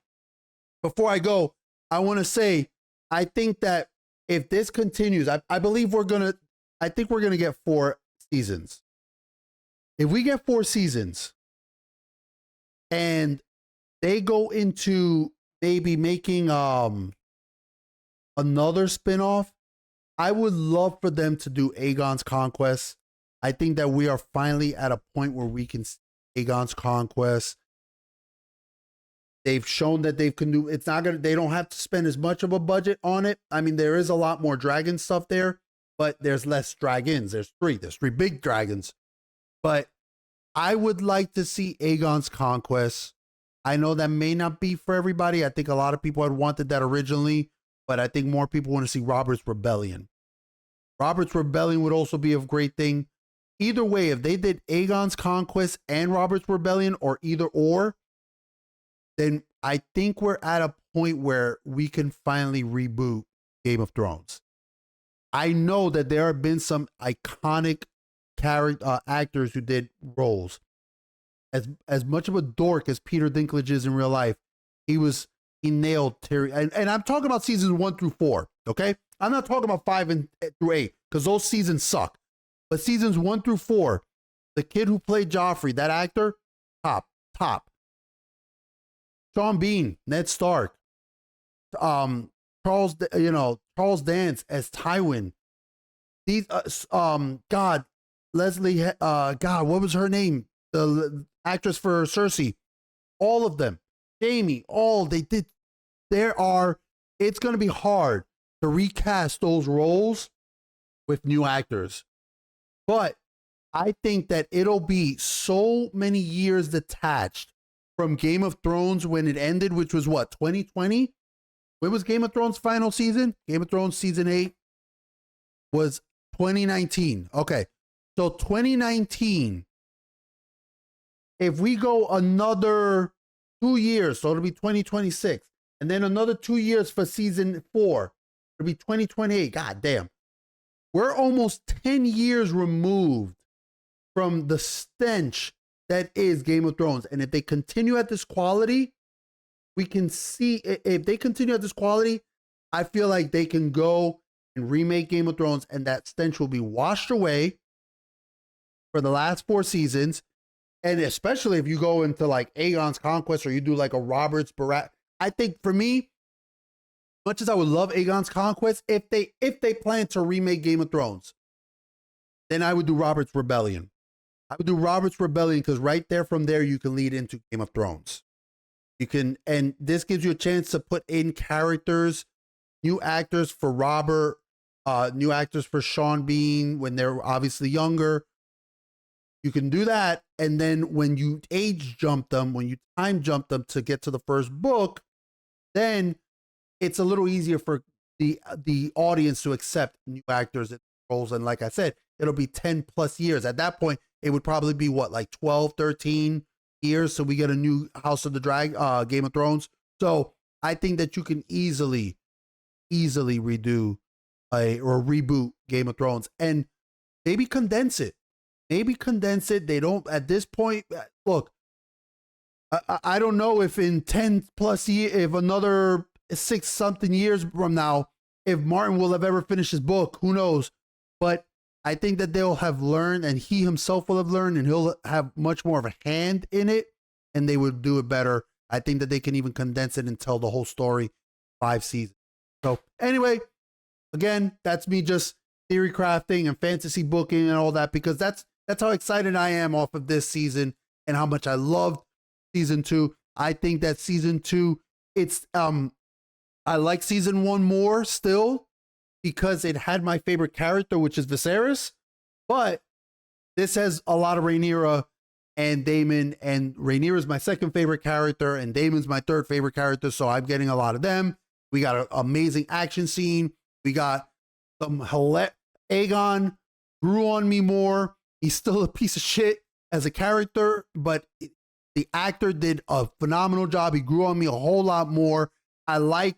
before I go, I want to say, I think that if this continues, I think we're going to get 4 seasons. If we get 4 seasons and they go into maybe making another spinoff, I would love for them to do Aegon's Conquest. I think that we are finally at a point where we can see Aegon's Conquest. They've shown that they can do. They don't have to spend as much of a budget on it. I mean, there is a lot more dragon stuff there, but there's less dragons. There's 3 big dragons. But I would like to see Aegon's Conquest. I know that may not be for everybody. I think a lot of people had wanted that originally, but I think more people want to see Robert's Rebellion. Robert's Rebellion would also be a great thing. Either way, if they did Aegon's Conquest and Robert's Rebellion, or either or, then I think we're at a point where we can finally reboot Game of Thrones. I know that there have been some iconic actors who did roles. As much of a dork as Peter Dinklage is in real life, he nailed Terry. And I'm talking about seasons 1 through 4, okay? I'm not talking about 5 through 8, because those seasons suck. But seasons 1 through 4, the kid who played Joffrey, that actor, top. Sean Bean, Ned Stark, Charles Dance as Tywin. These, Leslie, what was her name? The actress for Cersei. All of them. Jamie, they did. It's going to be hard to recast those roles with new actors. But I think that it'll be so many years detached from Game of Thrones when it ended, which was what, 2020? When was Game of Thrones' final season? Game of Thrones season 8 was 2019. Okay, so 2019, if we go another 2 years, so it'll be 2026, and then another 2 years for season 4, it'll be 2028. God damn. We're almost 10 years removed from the stench that is Game of Thrones. And if they continue at this quality, we can see, if they continue at this quality, I feel like they can go and remake Game of Thrones, and that stench will be washed away for the last 4 seasons. And especially if you go into like Aegon's Conquest, or you do like a Robert's Barat. I think for me, much as I would love Aegon's Conquest, if they plan to remake Game of Thrones, then I would do Robert's Rebellion. I would do Robert's Rebellion, because right there, from there, you can lead into Game of Thrones. You can, and this gives you a chance to put in characters, new actors for Robert, new actors for Sean Bean when they're obviously younger. You can do that, and then when you age jump them, when you time jump them to get to the first book, then it's a little easier for the audience to accept new actors and roles. And like I said, it'll be 10 plus years. At that point, it would probably be what, like 12, 13 years. So we get a new House of the Game of Thrones. So I think that you can easily redo or reboot Game of Thrones, and maybe condense it. They don't, at this point, look, I don't know if in 10 plus years, if another 6 something years from now, if Martin will have ever finished his book, who knows? But I think that they'll have learned, and he himself will have learned, and he'll have much more of a hand in it, and they would do it better. I think that they can even condense it and tell the whole story 5 seasons. So anyway, again, that's me just theory crafting and fantasy booking and all that, because that's how excited I am off of this season and how much I loved season 2. I think that season 2, it's I like season 1 more still because it had my favorite character, which is Viserys, but this has a lot of Rhaenyra and Daemon, and Rhaenyra is my second favorite character and Daemon's my third favorite character, so I'm getting a lot of them. We got an amazing action scene. We got some Aegon grew on me more. He's still a piece of shit as a character, but the actor did a phenomenal job. He grew on me a whole lot more. I like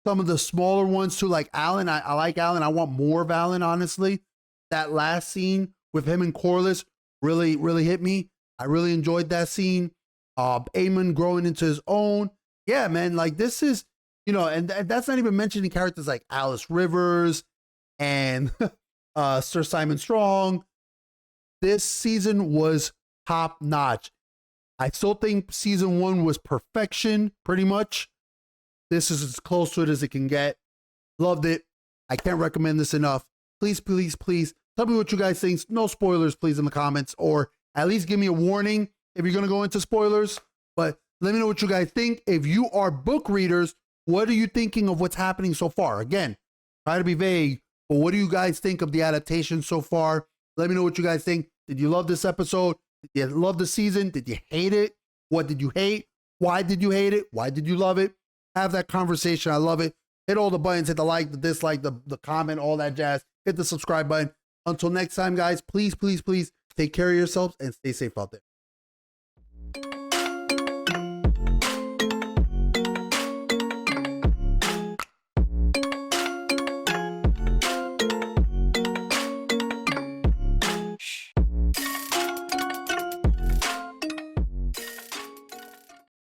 some of the smaller ones too, like Alan. I like Alan. I want more of Alan, honestly. That last scene with him and Corlys really, really hit me. I really enjoyed that scene. Aemon growing into his own. Yeah, man, like this is, and that's not even mentioning characters like Alice Rivers and Sir Simon Strong. This season was top notch. I still think season 1 was perfection, pretty much. This is as close to it as it can get. Loved it. I can't recommend this enough. Please, please, please tell me what you guys think. No spoilers, please, in the comments, or at least give me a warning if you're going to go into spoilers. But let me know what you guys think. If you are book readers, what are you thinking of what's happening so far? Again, try to be vague, but what do you guys think of the adaptation so far? Let me know what you guys think. Did you love this episode? Did you love the season? Did you hate it? What did you hate? Why did you hate it? Why did you love it? Have that conversation. I love it. Hit all the buttons. Hit the like, the dislike, the comment, all that jazz. Hit the subscribe button. Until next time, guys, please, please, please take care of yourselves and stay safe out there.